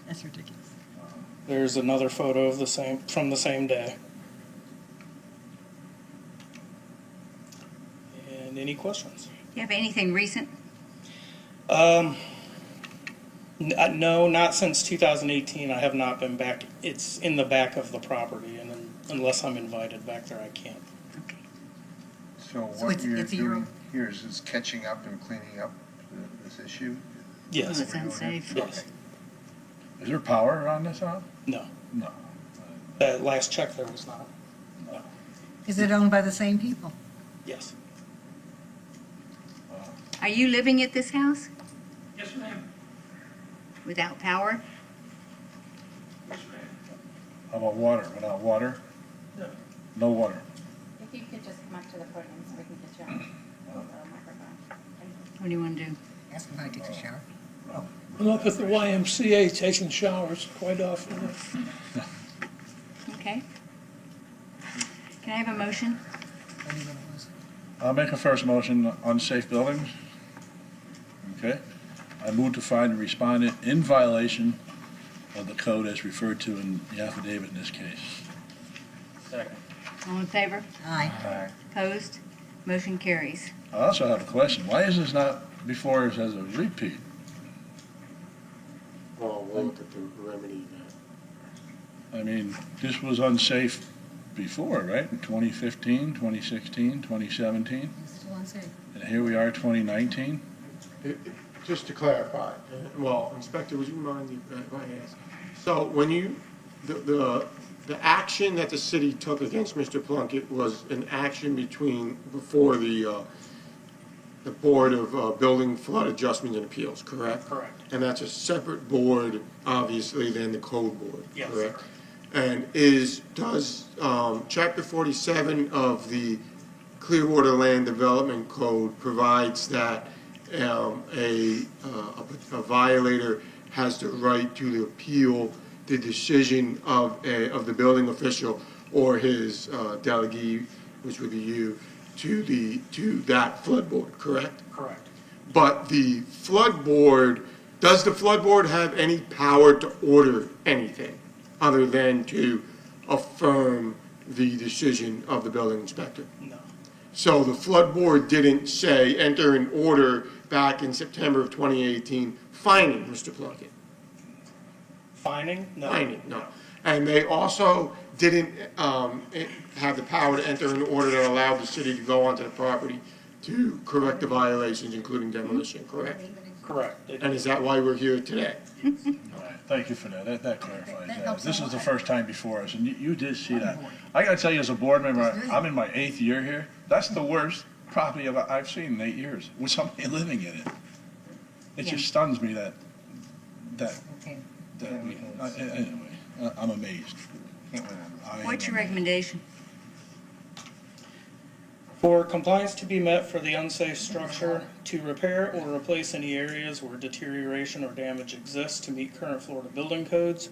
That's ridiculous. There's another photo of from the same day. And any questions? Do you have anything recent? No, not since 2018. I have not been back. It's in the back of the property, and unless I'm invited back there, I can't. So So what it's you're a year doing here is just catching up and cleaning up this issue? Yes. It's unsafe. Yes. Is there power on this house? No. No. That last check there was not. No. Is it owned by the same people? Yes. Are you living at this house Yes, ma'am. without power? How about water? Without water? No. No water. If you could just come up to the podium so we can get you on the microphone. What do you want to do? Ask him how he takes a shower. Oh, I'm up at the YMCA taking showers quite often. Okay. Can I have a motion? what do you want to listen? I'll make a first motion, unsafe buildings. Okay. I move to find the respondent in violation of the code as referred to in the affidavit in this case. Second. All in favor? Aye. Opposed? Motion carries. I also have a question. Why is this not before us as a repeat? Well, we'll look at the remedy that. I mean, this was unsafe before, right? In 2015, 2016, 2017, It's still unsafe. and here we are, 2019. Just to clarify, well, Inspector, would you mind if I ask? So when you, the action that the city took against Mr. Plunkett was an action before the Board of Building Flood Adjustment and Appeals, correct? Correct. And that's a separate board, obviously, than the code board, Yes. correct? And does Chapter 47 of the Clearwater Land Development Code provides that a violator has the right to appeal the decision of the building official or his delegee, which would be you, to that flood board, correct? Correct. But the flood board, does the flood board have any power to order anything other than to affirm the decision of the building inspector? No. So the flood board didn't say, enter an order back in September of 2018 fining Mr. Plunkett? Fining? No. Fining, no. And they also didn't have the power to enter an order that allowed the city to go onto the property to correct the violations, including demolition, correct? Correct. And is that why we're here today? All right, thank you for that. That clarifies that. This is the first time before us, and you did see that. I gotta tell you, as a board member, I'm in my 8th year here. That's the worst property I've seen in 8 years, with somebody living in it. It just stuns me that anyway, I'm amazed. What's your recommendation? For compliance to be met for the unsafe structure, to repair or replace any areas where deterioration or damage exists to meet current Florida building codes.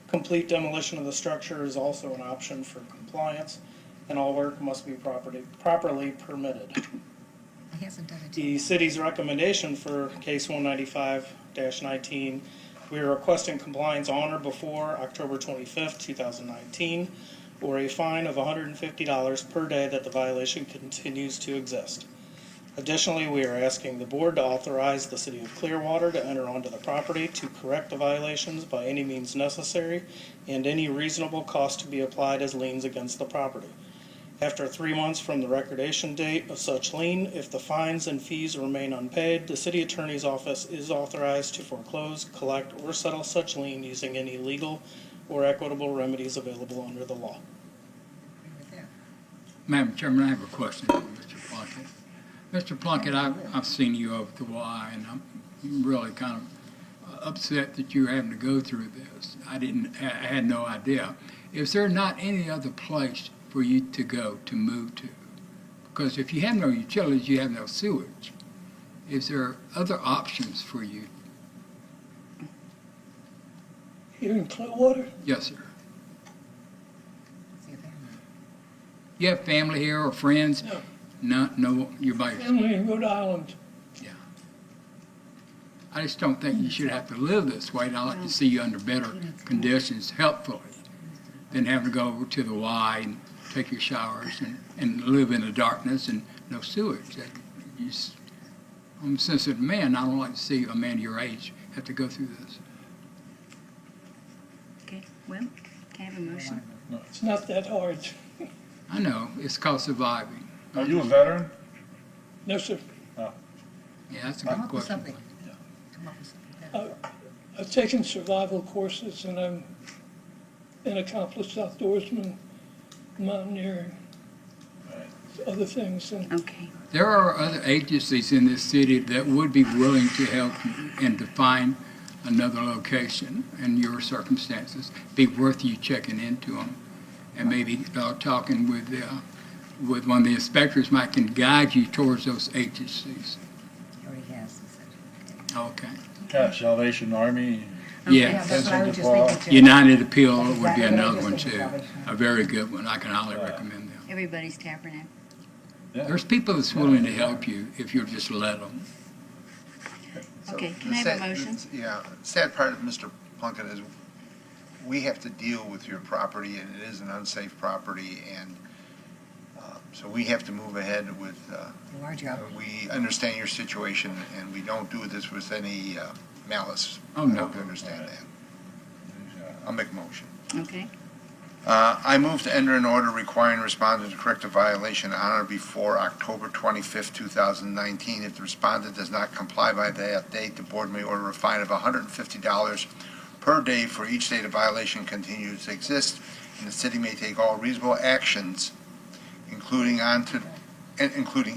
Complete demolition of the structure is also an option for compliance, and all work must be properly permitted. He hasn't done it. The city's recommendation for case 195-19, we are requesting compliance on or before October 25th, 2019, or a fine of $150 per day that the violation continues to exist. Additionally, we are asking the board to authorize the city of Clearwater to enter onto the property to correct the violations by any means necessary and any reasonable cost to be applied as liens against the property. After 3 months from the recordation date of such lien, if the fines and fees remain unpaid, the city attorney's office is authorized to foreclose, collect, or settle such lien using any legal or equitable remedies available under the law. Madam Chairman, I have a question for Mr. Plunkett. Mr. Plunkett, I've seen you over the Y, and I'm really kind of upset that you're having to go through this. I had no idea. Is there not any other place for you to go, to move to? Because if you have no utilities, you have no sewage. Is there other options for you? Here in Clearwater? Yes, sir. You have family here or friends? No, you're by yourself. Family in Rhode Island. I just don't think you should have to live this way. And I'd like to see you under better conditions, helpfully, than having to go over to the Y and take your showers and live in the darkness and no sewage. I'm a sensitive man. I don't like to see a man your age have to go through this. Okay, well, can I have a motion? It's not that hard. I know. It's called surviving. Are you a veteran? No, sir. Yeah, that's a good question. I've taken survival courses, and I'm an accomplished outdoorsman, mountaineering, other things. And Okay. There are other agencies in this city that would be willing to help you and to find another location in your circumstances. Be worth you checking into them, and maybe talking with one of the inspectors might can guide you towards those agencies. He already has, he said. Okay. Yeah, Salvation Army. Yeah. That's what I was just thinking too. United Appeal would be Exactly what I another was one just too. thinking. A very good one. I can highly recommend them. Everybody's tabernacle. There's people that's willing to help you if you'll just let them. Okay, can I have a motion? Yeah, sad part of Mr. Plunkett is we have to deal with your property, and it is an unsafe property, and so we have to move ahead with, Our job. we understand your situation, and we don't do this with any malice. Oh, no. I hope you understand that. I'll make a motion. Okay. I move to enter an order requiring respondent to correct a violation on or before October 25th, 2019. If the respondent does not comply by that date, the board may order a fine of $150 per day for each day the violation continues to exist, and the city may take all reasonable actions, including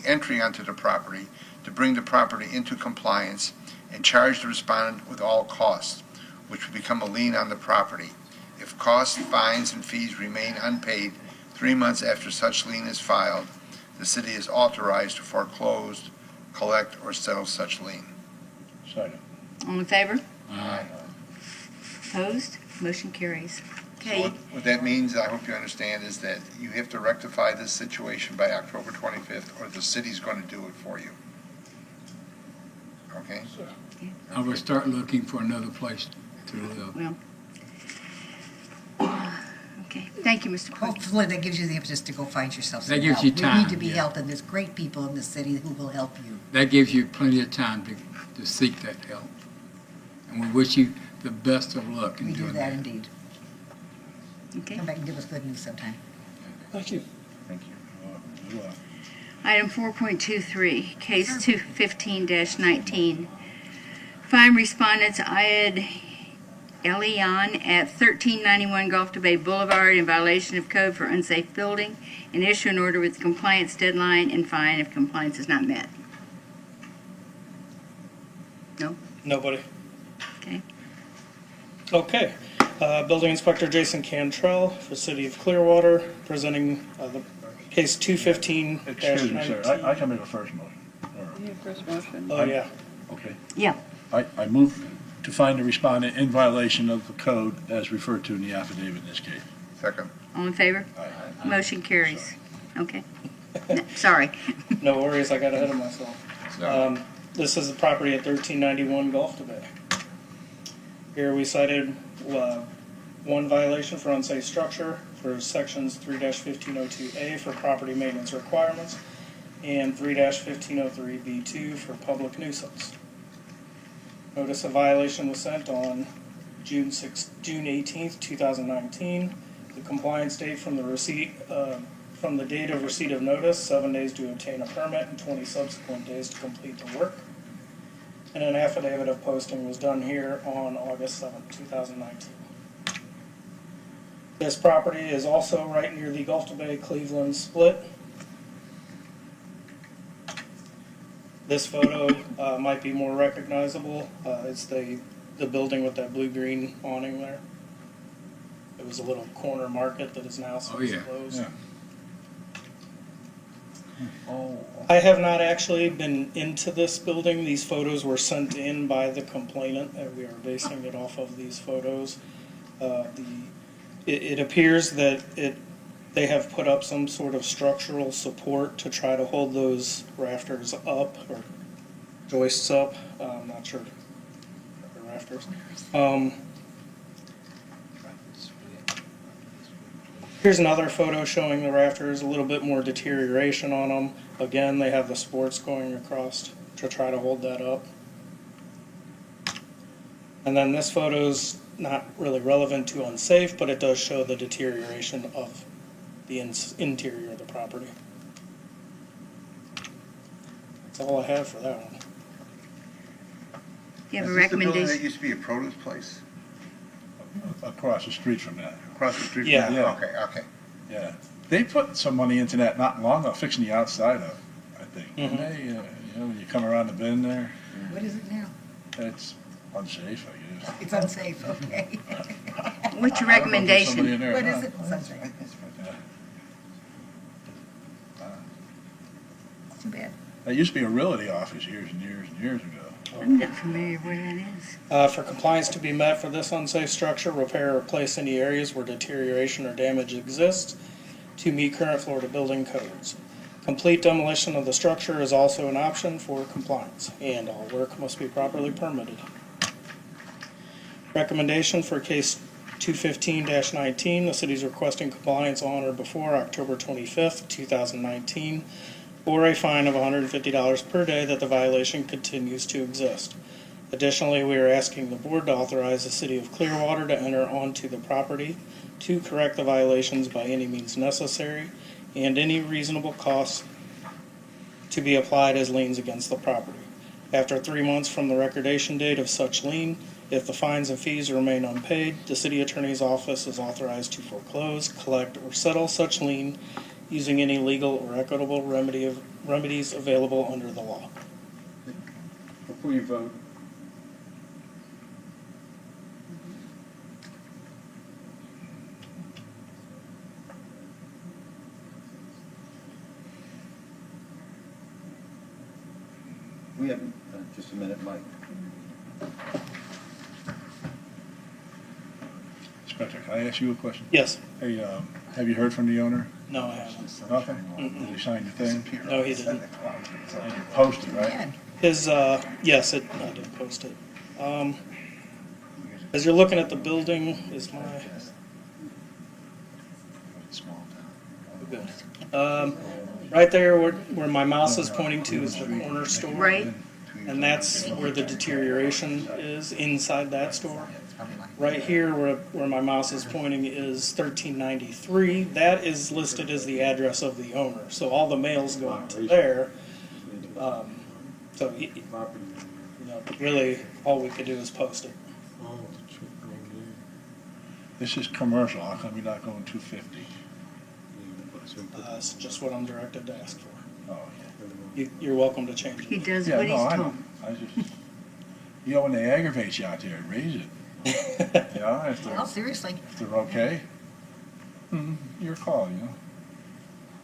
entry onto the property, to bring the property into compliance and charge the respondent with all costs, which will become a lien on the property. If costs, fines, and fees remain unpaid 3 months after such lien is filed, the city is authorized to foreclose, collect, or settle such lien. Second. All in favor? Aye. Opposed? Motion carries. So Okay, what that means, I hope you understand, is that you have to rectify this situation by October 25th, or the city's going to do it for you. Okay? I will start looking for another place to live. well. Okay, thank you, Mr. Plunkett. Hopefully that gives you the impetus to go find yourself some That gives help. you We time, need to be yeah. helped, and there's great people in the city who will help you. That gives you plenty of time to seek that help. And we wish you the best of luck in We do doing that that. indeed. Okay. Come back and give us good news sometime. Thank you. Thank you. Item 4.23, case 215-19. Fine respondents Ayad Elian at 1391 Gulf to Bay Boulevard in violation of code for unsafe building, and issue an order with compliance deadline and fine if compliance is not met. No? Nobody. Okay. Okay. Building Inspector Jason Cantrell for City of Clearwater, presenting the case 215-19. Excuse me, sir. I can make a first motion. First motion. Oh, yeah. Okay. Yeah. I move to find the respondent in violation of the code as referred to in the affidavit in this case. Second. All in favor? Motion carries. Okay. No, sorry. No worries, I got ahead of myself. This is the property at 1391 Gulf to Bay. Here we cited one violation for unsafe structure for sections 3-1502A for property maintenance requirements, and 3-1503B2 for public nuisance. Notice of violation was sent on June 18th, 2019. The compliance date from the date of receipt of notice, 7 days to obtain a permit and 20 subsequent days to complete the work. And an affidavit of posting was done here on August 7th, 2019. This property is also right near the Gulf to Bay Cleveland split. This photo might be more recognizable. It's the building with that blue-green awning there. It was a little corner market that is now closed. Yeah. Oh. I have not actually been into this building. These photos were sent in by the complainant, and we are basing it off of these photos. It appears that they have put up some sort of structural support to try to hold those rafters up, or joists up. I'm not sure. Rafters. Here's another photo showing the rafters, a little bit more deterioration on them. Again, they have the supports going across to try to hold that up. And then this photo's not really relevant to unsafe, but it does show the deterioration of the interior of the property. That's all I have for that one. You have a Is this the building recommendation? that used to be a produce place? Across the street from that. Across the street? Yeah. from that? Yeah. Okay. Yeah. They put some money into that not long ago, fixing the outside of, I think. Mhm. They, when you come around the bend there, What is it now? it's unsafe, I guess. It's unsafe, okay. What's your I don't know if there's somebody recommendation? in there or What is not. it? It's unsafe. Too bad. That used to be a realty office years and years and years ago. I'm not familiar where that is. For compliance to be met for this unsafe structure, repair or replace any areas where deterioration or damage exists to meet current Florida building codes. Complete demolition of the structure is also an option for compliance, and all work must be properly permitted. Recommendation for case 215-19, the city is requesting compliance on or before October 25th, 2019, or a fine of $150 per day that the violation continues to exist. Additionally, we are asking the board to authorize the city of Clearwater to enter onto the property to correct the violations by any means necessary, and any reasonable costs to be applied as liens against the property. After 3 months from the recordation date of such lien, if the fines and fees remain unpaid, the city attorney's office is authorized to foreclose, collect, or settle such lien using any legal or equitable remedies available under the law. Before you vote, we have just a minute, Mike. Inspector, can I ask you a question? Yes. Hey, have you heard from the owner? No, I haven't. Nothing? Did he sign your thing? No, he didn't. And you posted, right? His, yes, I did post it. As you're looking at the building, is my, good. Right there where my mouse is pointing to is the corner store. Right. And that's where the deterioration is, inside that store. Right here where my mouse is pointing is 1393. That is listed as the address of the owner. So all the mail's going to there. So, really, all we could do is post it. This is commercial, how come you're not going 250? It's just what I'm directed to ask for. Oh, You're welcome to change it. He does yeah. what Yeah, he's no, I told. know. I just, when they aggravate you out there, raise it. If they're, Well, seriously. if they're okay, your call,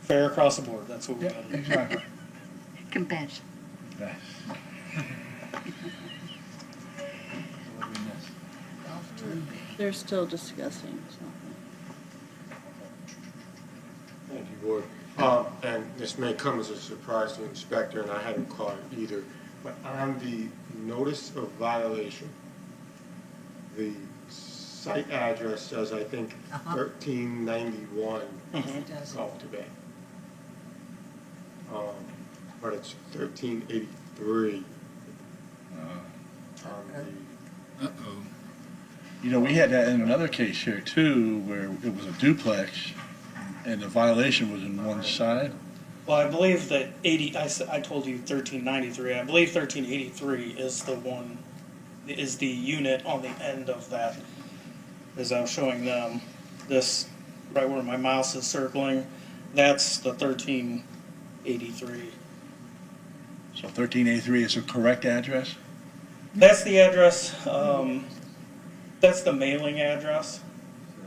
Fair across the board, that's what we Yeah, got to do. exactly. Compassion. Yes. They're still discussing, so. Thank you, Board. And this may come as a surprise to the inspector, and I hadn't caught it either, but on the notice of violation, the site address says, I think, 1391 Yes, it does. Gulf to Bay. but it's 1383. Uh-oh. You know, we had that in another case here too, where it was a duplex and the violation was in one side. Well, I believe that I told you 1393. I believe 1383 is the one, is the unit on the end of that. As I was showing them, this, right where my mouse is circling, that's the 1383. So 1383 is the correct address? That's the address, that's the mailing address,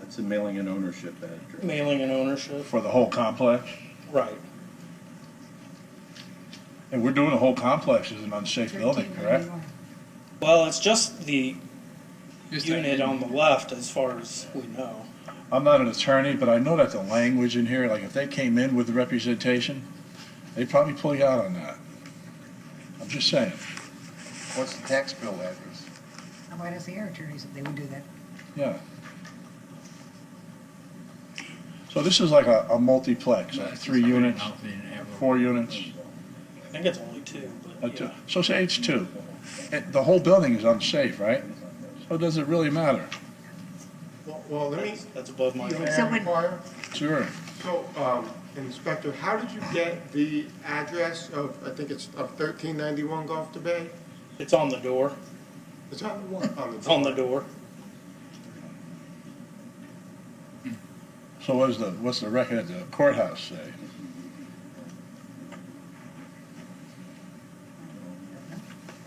That's a mailing and ownership address. mailing and ownership. For the whole complex? Right. And we're doing the whole complex as an unsafe building, correct? Well, it's just the Just unit that- on the left as far as we know. I'm not an attorney, but I know that the language in here, like if they came in with representation, they'd probably pull you out on that. I'm just saying. What's the tax bill address? Now, why does the air attorneys, if they would do that? Yeah. So this is like a multiplex, like 3 units, 4 units. I think it's only 2, but yeah. So say it's 2. The whole building is unsafe, right? So does it really matter? Well, let me. That's above my May I So when- inquire? Sure. So, Inspector, how did you get the address of, I think it's of 1391 Gulf to Bay? It's on the door. It's on the what? It's on the door. So what's the record at the courthouse say?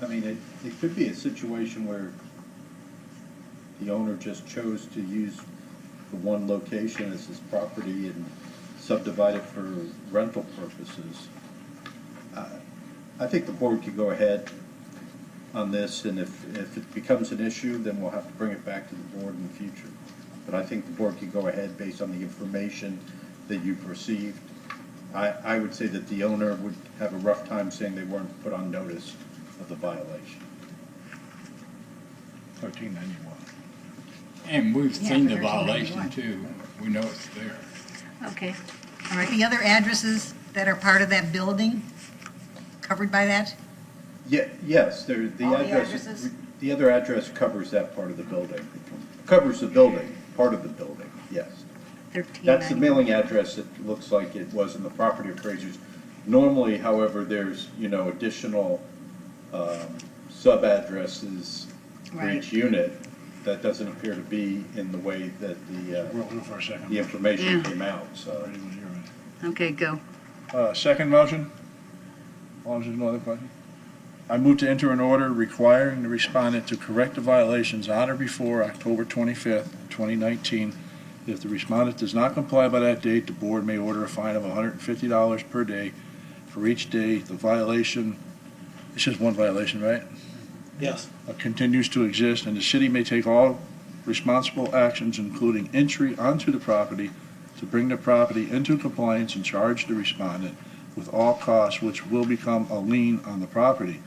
I mean, it could be a situation where the owner just chose to use the one location as his property and subdivide it for rental purposes. I think the board could go ahead on this, and if it becomes an issue, then we'll have to bring it back to the board in the future. But I think the board could go ahead based on the information that you've received. I would say that the owner would have a rough time saying they weren't put on notice of the violation. 1391. And we've Yeah, seen but the there's only violation one. too. We know it's there. Okay, all Are right. the other addresses that are part of that building covered by that? Yes, the All the address, addresses? the other address covers that part of the building. Covers the building, part of the building, yes. 1391. That's the mailing address that looks like it was in the property appraisers. Normally, however, there's, additional sub-addresses for Right. each unit. That doesn't appear to be in the way that We'll do it for a second. the information Yeah. came out, so. Okay, go. Second motion? As long as there's no other question. I move to enter an order requiring the respondent to correct the violations on or before October 25th, 2019. If the respondent does not comply by that date, the board may order a fine of $150 per day for each day the violation, it's just one violation, right? Yes. Continues to exist, and the city may take all responsible actions, including entry onto the property, to bring the property into compliance and charge the respondent with all costs which will become a lien on the property.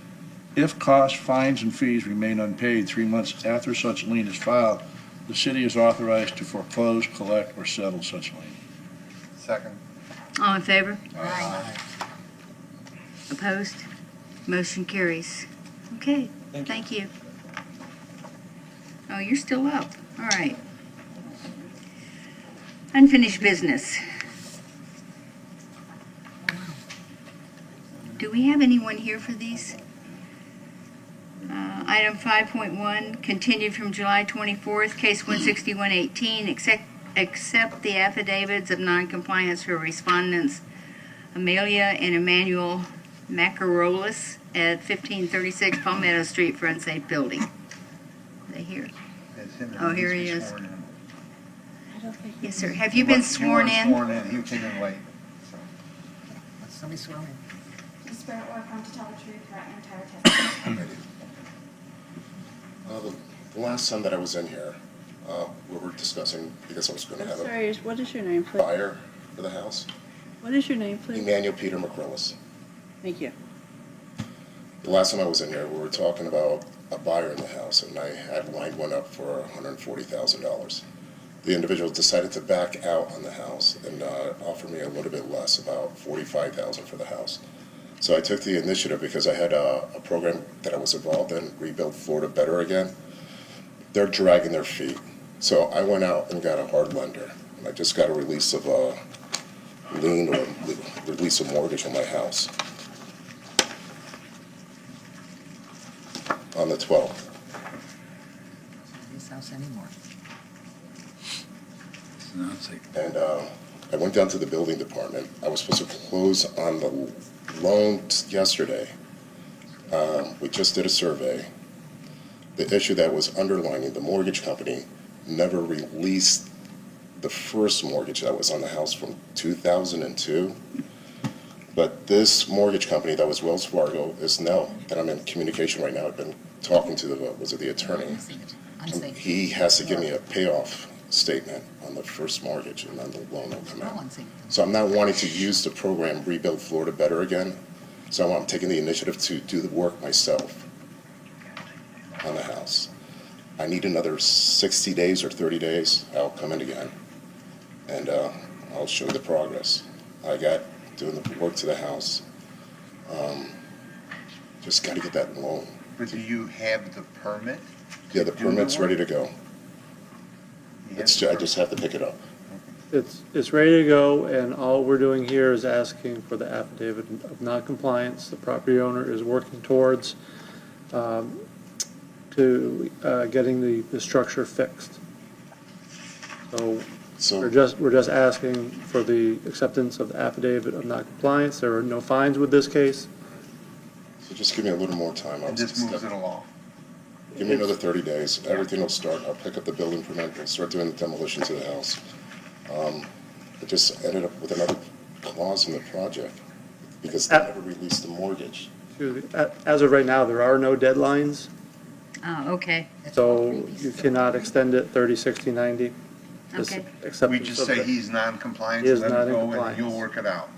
If costs, fines, and fees remain unpaid 3 months after such lien is filed, the city is authorized to foreclose, collect, or settle such lien. Second. All in favor? Aye. Opposed? Motion carries. Okay, Thank you. thank you. Oh, you're still up. All right. Unfinished business. Do we have anyone here for these? Item 5.1, continued from July 24th, case 16118, accept the affidavits of noncompliance for respondents Amelia and Emmanuel Macarolas at 1536 Palmetto Street for unsafe building. Are they here? Oh, here he is. Yes, sir. Have you been sworn in? Sworn in, he came in late. Somebody sworn in. To swear or affirm to tell the truth throughout your entire testimony. The last time that I was in here, we were discussing, because I was going to have a Sorry, what is your name, please? buyer for the house, What is your name, please? Emmanuel Peter McCrillis. Thank you. The last time I was in here, we were talking about a buyer in the house, and I had lined one up for $140,000. The individual decided to back out on the house and offer me a little bit less, about $45,000 for the house. So I took the initiative because I had a program that I was involved in, Rebuild Florida Better Again. They're dragging their feet. So I went out and got a hard lender. And I just got a release of a lien or release of mortgage on my house on the 12th. This house anymore. And I went down to the building department. I was supposed to close on the loan yesterday. We just did a survey. The issue that was underlining, the mortgage company never released the first mortgage that was on the house from 2002. But this mortgage company that was Wells Fargo is now, that I'm in communication right now, I've been talking to the attorney. And he has to give me a payoff statement on the first mortgage, and then the loan will come out. So I'm not wanting to use the program Rebuild Florida Better Again. So I'm taking the initiative to do the work myself on the house. I need another 60 days or 30 days. I'll come in again, and I'll show you the progress. I got doing the work to the house. Just got to get that loan. But do you have the permit? Yeah, the permit's ready to go. I just have to pick it up. It's ready to go, and all we're doing here is asking for the affidavit of noncompliance. The property owner is working towards getting the structure fixed. So we're just asking for the acceptance of the affidavit of noncompliance. There are no fines with this case. So just give me a little more time. And this moves it along. Give me another 30 days. Everything will start. I'll pick up the building permit and start doing the demolition to the house. I just ended up with another clause in the project because they never released the mortgage. As of right now, there are no deadlines. Oh, okay. So you cannot extend it 30, 60, 90. Okay. We just say he's non-compliant, He is let not him in go, and compliance. you'll work it out.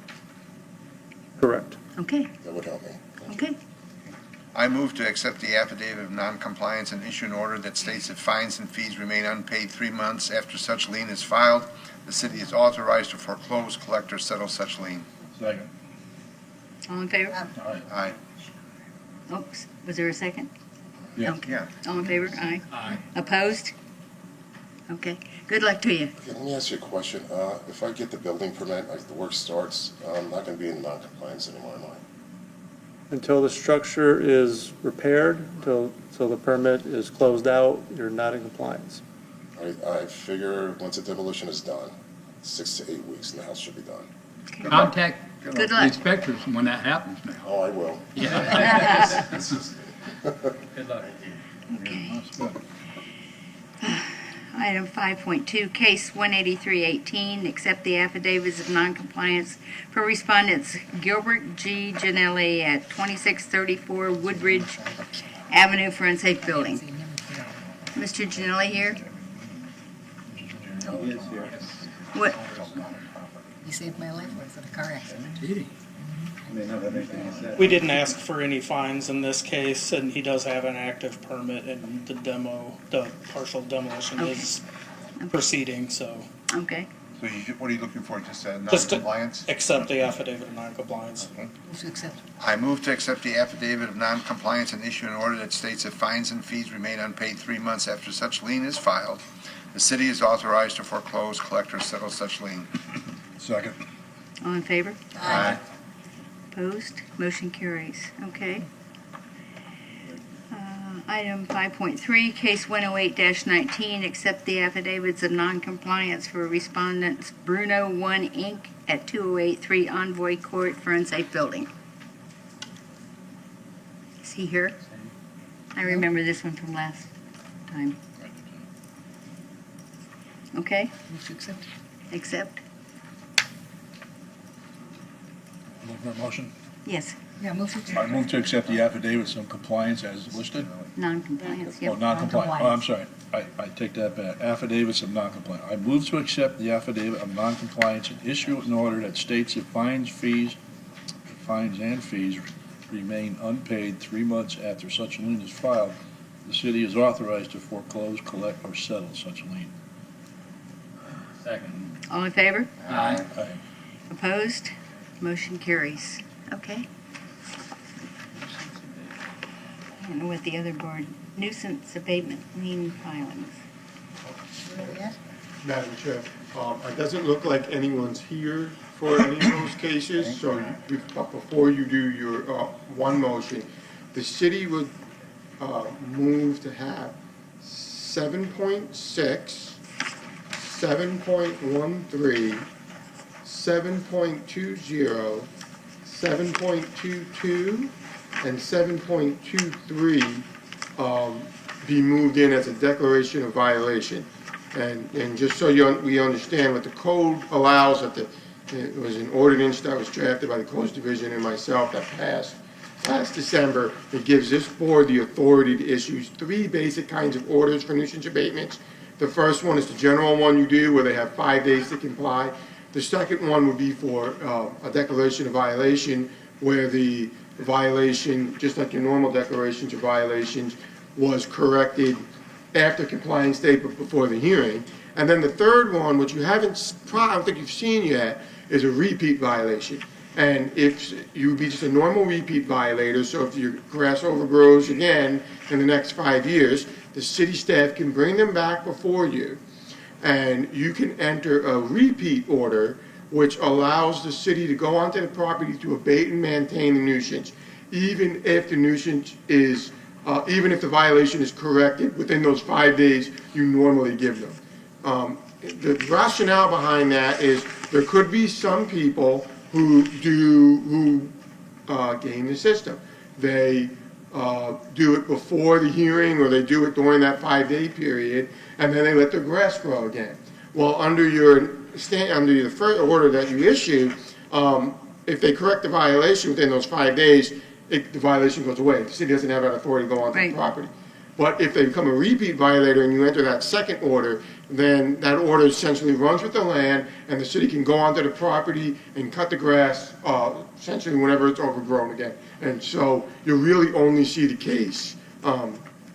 Correct. Okay. That would help me. Okay. I move to accept the affidavit of non-compliance and issue an order that states that fines and fees remain unpaid 3 months after such lien is filed. The city is authorized to foreclose, collect, or settle such lien. Second. All in favor? Aye. Oops, was there a second? Yeah. Okay. Yeah. All in favor? Aye. Aye. Opposed? Okay. Good luck to you. Okay, let me ask you a question. If I get the building permit, like the work starts, I'm not going to be in non-compliance anymore, am I? Until the structure is repaired, until the permit is closed out, you're not in compliance. I figure once the demolition is done, 6 to 8 weeks, and the house should be done. Contact Good the luck. inspectors when that happens now. Oh, I will. Yeah. Good luck. Okay. Item 5.2, case 18318, accept the affidavits of noncompliance for respondents Gilbert G. Janelli at 2634 Woodridge Avenue for unsafe building. Mr. Janelli here? He is here. What? You saved my life with a car accident. I may not have anything to say. We didn't ask for any fines in this case, and he does have an active permit, and the partial demolition is proceeding, so. Okay. So what are you looking for, just a Just to non-compliance? accept the affidavit of noncompliance. Move to accept. I move to accept the affidavit of non-compliance and issue an order that states that fines and fees remain unpaid 3 months after such lien is filed. The city is authorized to foreclose, collect, or settle such lien. Second. All in favor? Aye. Opposed? Motion carries. Okay. Item 5.3, case 108-19, accept the affidavits of noncompliance for respondents Bruno 1 Inc. at 2083 Envoy Court for unsafe building. Is he here? I remember this one from last time. Okay, Move to accept. accept? Look for a motion. Yes, Yeah, move to accept. I move to accept the affidavits of compliance as listed. non-compliance, Oh, yep. non-compliant. Oh, I'm sorry. I take that back. Affidavits of non-compliant. I move to accept the affidavit of non-compliance and issue an order that states that fines and fees remain unpaid 3 months after such lien is filed. The city is authorized to foreclose, collect, or settle such lien. Second. All in favor? Aye. Aye. Opposed? Motion carries. Okay. I don't know what the other board, nuisance abatement lien filings. Madam Chair, it doesn't look like anyone's here for any of those cases, so but before you do your one motion, the city would move to have 7.6, 7.13, 7.20, 7.22, and 7.23 be moved in as a declaration of violation. And just so we understand what the code allows, it was an ordinance that was drafted by the Codes Division and myself that passed last December. It gives this board the authority to issue 3 basic kinds of orders for nuisance abatements. The first one is the general one you do, where they have 5 days to comply. The second one would be for a declaration of violation, where the violation, just like your normal declarations of violations, was corrected after compliance date but before the hearing. And then the third one, which you haven't, I don't think you've seen yet, is a repeat violation. And if you would be just a normal repeat violator, so if your grass overgrows again in the next 5 years, the city staff can bring them back before you, and you can enter a repeat order which allows the city to go onto the property to abate and maintain the nuisance, even if the nuisance is even if the violation is corrected within those 5 days you normally give them. The rationale behind that is there could be some people who game the system. They do it before the hearing, or they do it during that 5-day period, and then they let their grass grow again. Well, under the first order that you issue, if they correct the violation within those 5 days, the violation goes away. The city doesn't have that authority to go onto the property. But if they become a repeat violator and you enter that second order, then that order essentially runs with the land, and the city can go onto the property and cut the grass essentially whenever it's overgrown again. And so you really only see the case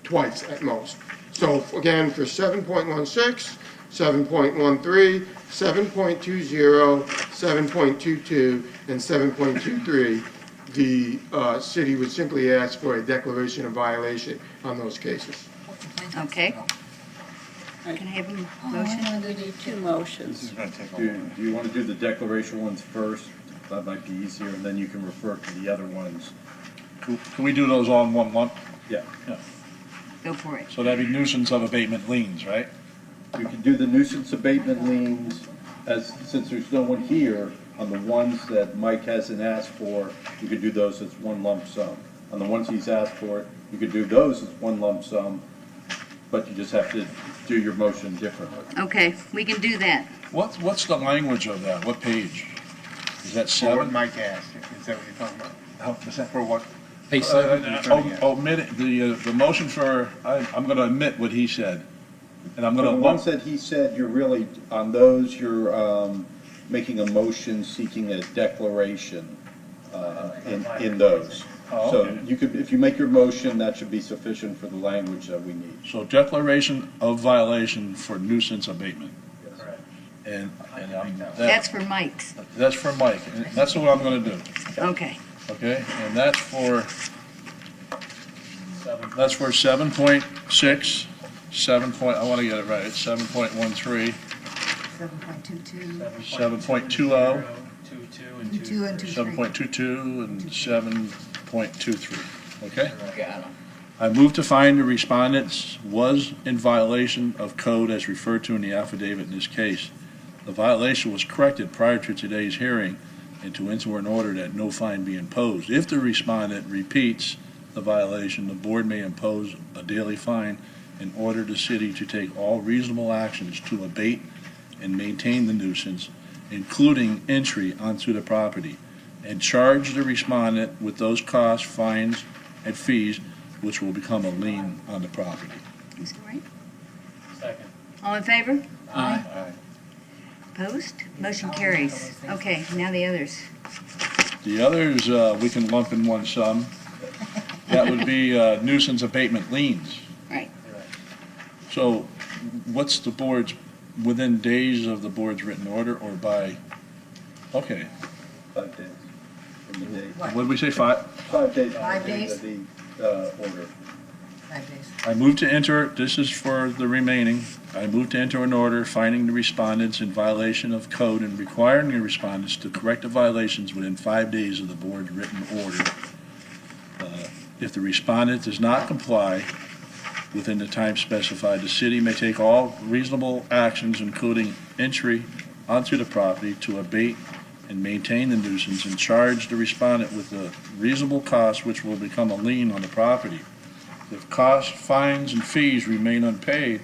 twice at most. So again, for 7.16, 7.13, 7.20, 7.22, and 7.23, the city would simply ask for a declaration of violation on those cases. Okay. Can I have a motion? We need 2 motions. Do you want to do the declaration ones first? That might be easier, and then you can refer to the other ones. Can we do those all in one lump? Yeah. Go for it. So that'd be nuisance of abatement liens, right? You can do the nuisance abatement liens, since there's no one here, on the ones that Mike hasn't asked for, you could do those as one lump sum. On the ones he's asked for, you could do those as one lump sum, but you just have to do your motion differently. Okay, we can do that. What's the language of that? What page? Is that For what 7? Mike asked, is that what you're talking about? For what? Page 7. Omit it, the motion for, I'm going to omit what he said. And I'm going The to ones that he said, you're really, on those, you're making a motion seeking a declaration in those. Oh, So okay. you could, if you make your motion, that should be sufficient for the language that we need. So declaration of violation for nuisance abatement. And That's for Mike's. That's for Mike, and that's what I'm gonna do, Okay. okay? And that's for 7.6, I wanna get it right, it's 7.13, 7.22. 7.20, 22 and 23. 7.22, and 7.23, okay? Got 'em. I move to find the respondents was in violation of code as referred to in the affidavit in this case. The violation was corrected prior to today's hearing, and to enter an order that no fine be imposed. If the respondent repeats the violation, the board may impose a daily fine and order the city to take all reasonable actions to abate and maintain the nuisance, including entry onto the property, and charge the respondent with those costs, fines, and fees, which will become a lien on the property. Is that right? Second. All in favor? Aye. Opposed? Motion carries. Okay, now the others. The others, we can lump in one sum. That would be nuisance abatement liens. Right. So what's the board's, within days of the board's written order or by, okay. 5 days from the date. What did we say, 5? 5 days. 5 from the date days? of the order. 5 days. I move to enter, this is for the remaining, I move to enter an order finding the respondents in violation of code and requiring the respondents to correct the violations within 5 days of the board's written order. If the respondent does not comply within the time specified, the city may take all reasonable actions, including entry onto the property to abate and maintain the nuisance and charge the respondent with the reasonable cost which will become a lien on the property. If costs, fines, and fees remain unpaid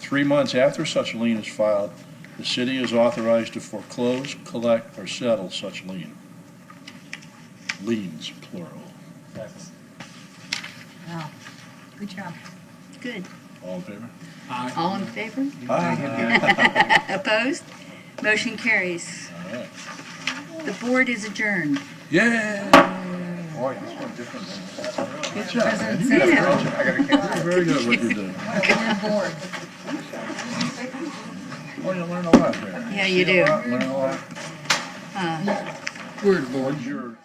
3 months after such a lien is filed, the city is authorized to foreclose, collect, or settle such lien. Liens, plural. Wow, good job. Good. All in favor? All in favor? Aye. Opposed? Motion carries. All right. The board is adjourned. Yeah. Boy, this one's different than. Good job, man. President You got Zeno. it. I gotta catch Very good what you're doing. Board. Well, you learn a lot there. Yeah, you See a do. lot, learn a lot. Uh, Word board. What's your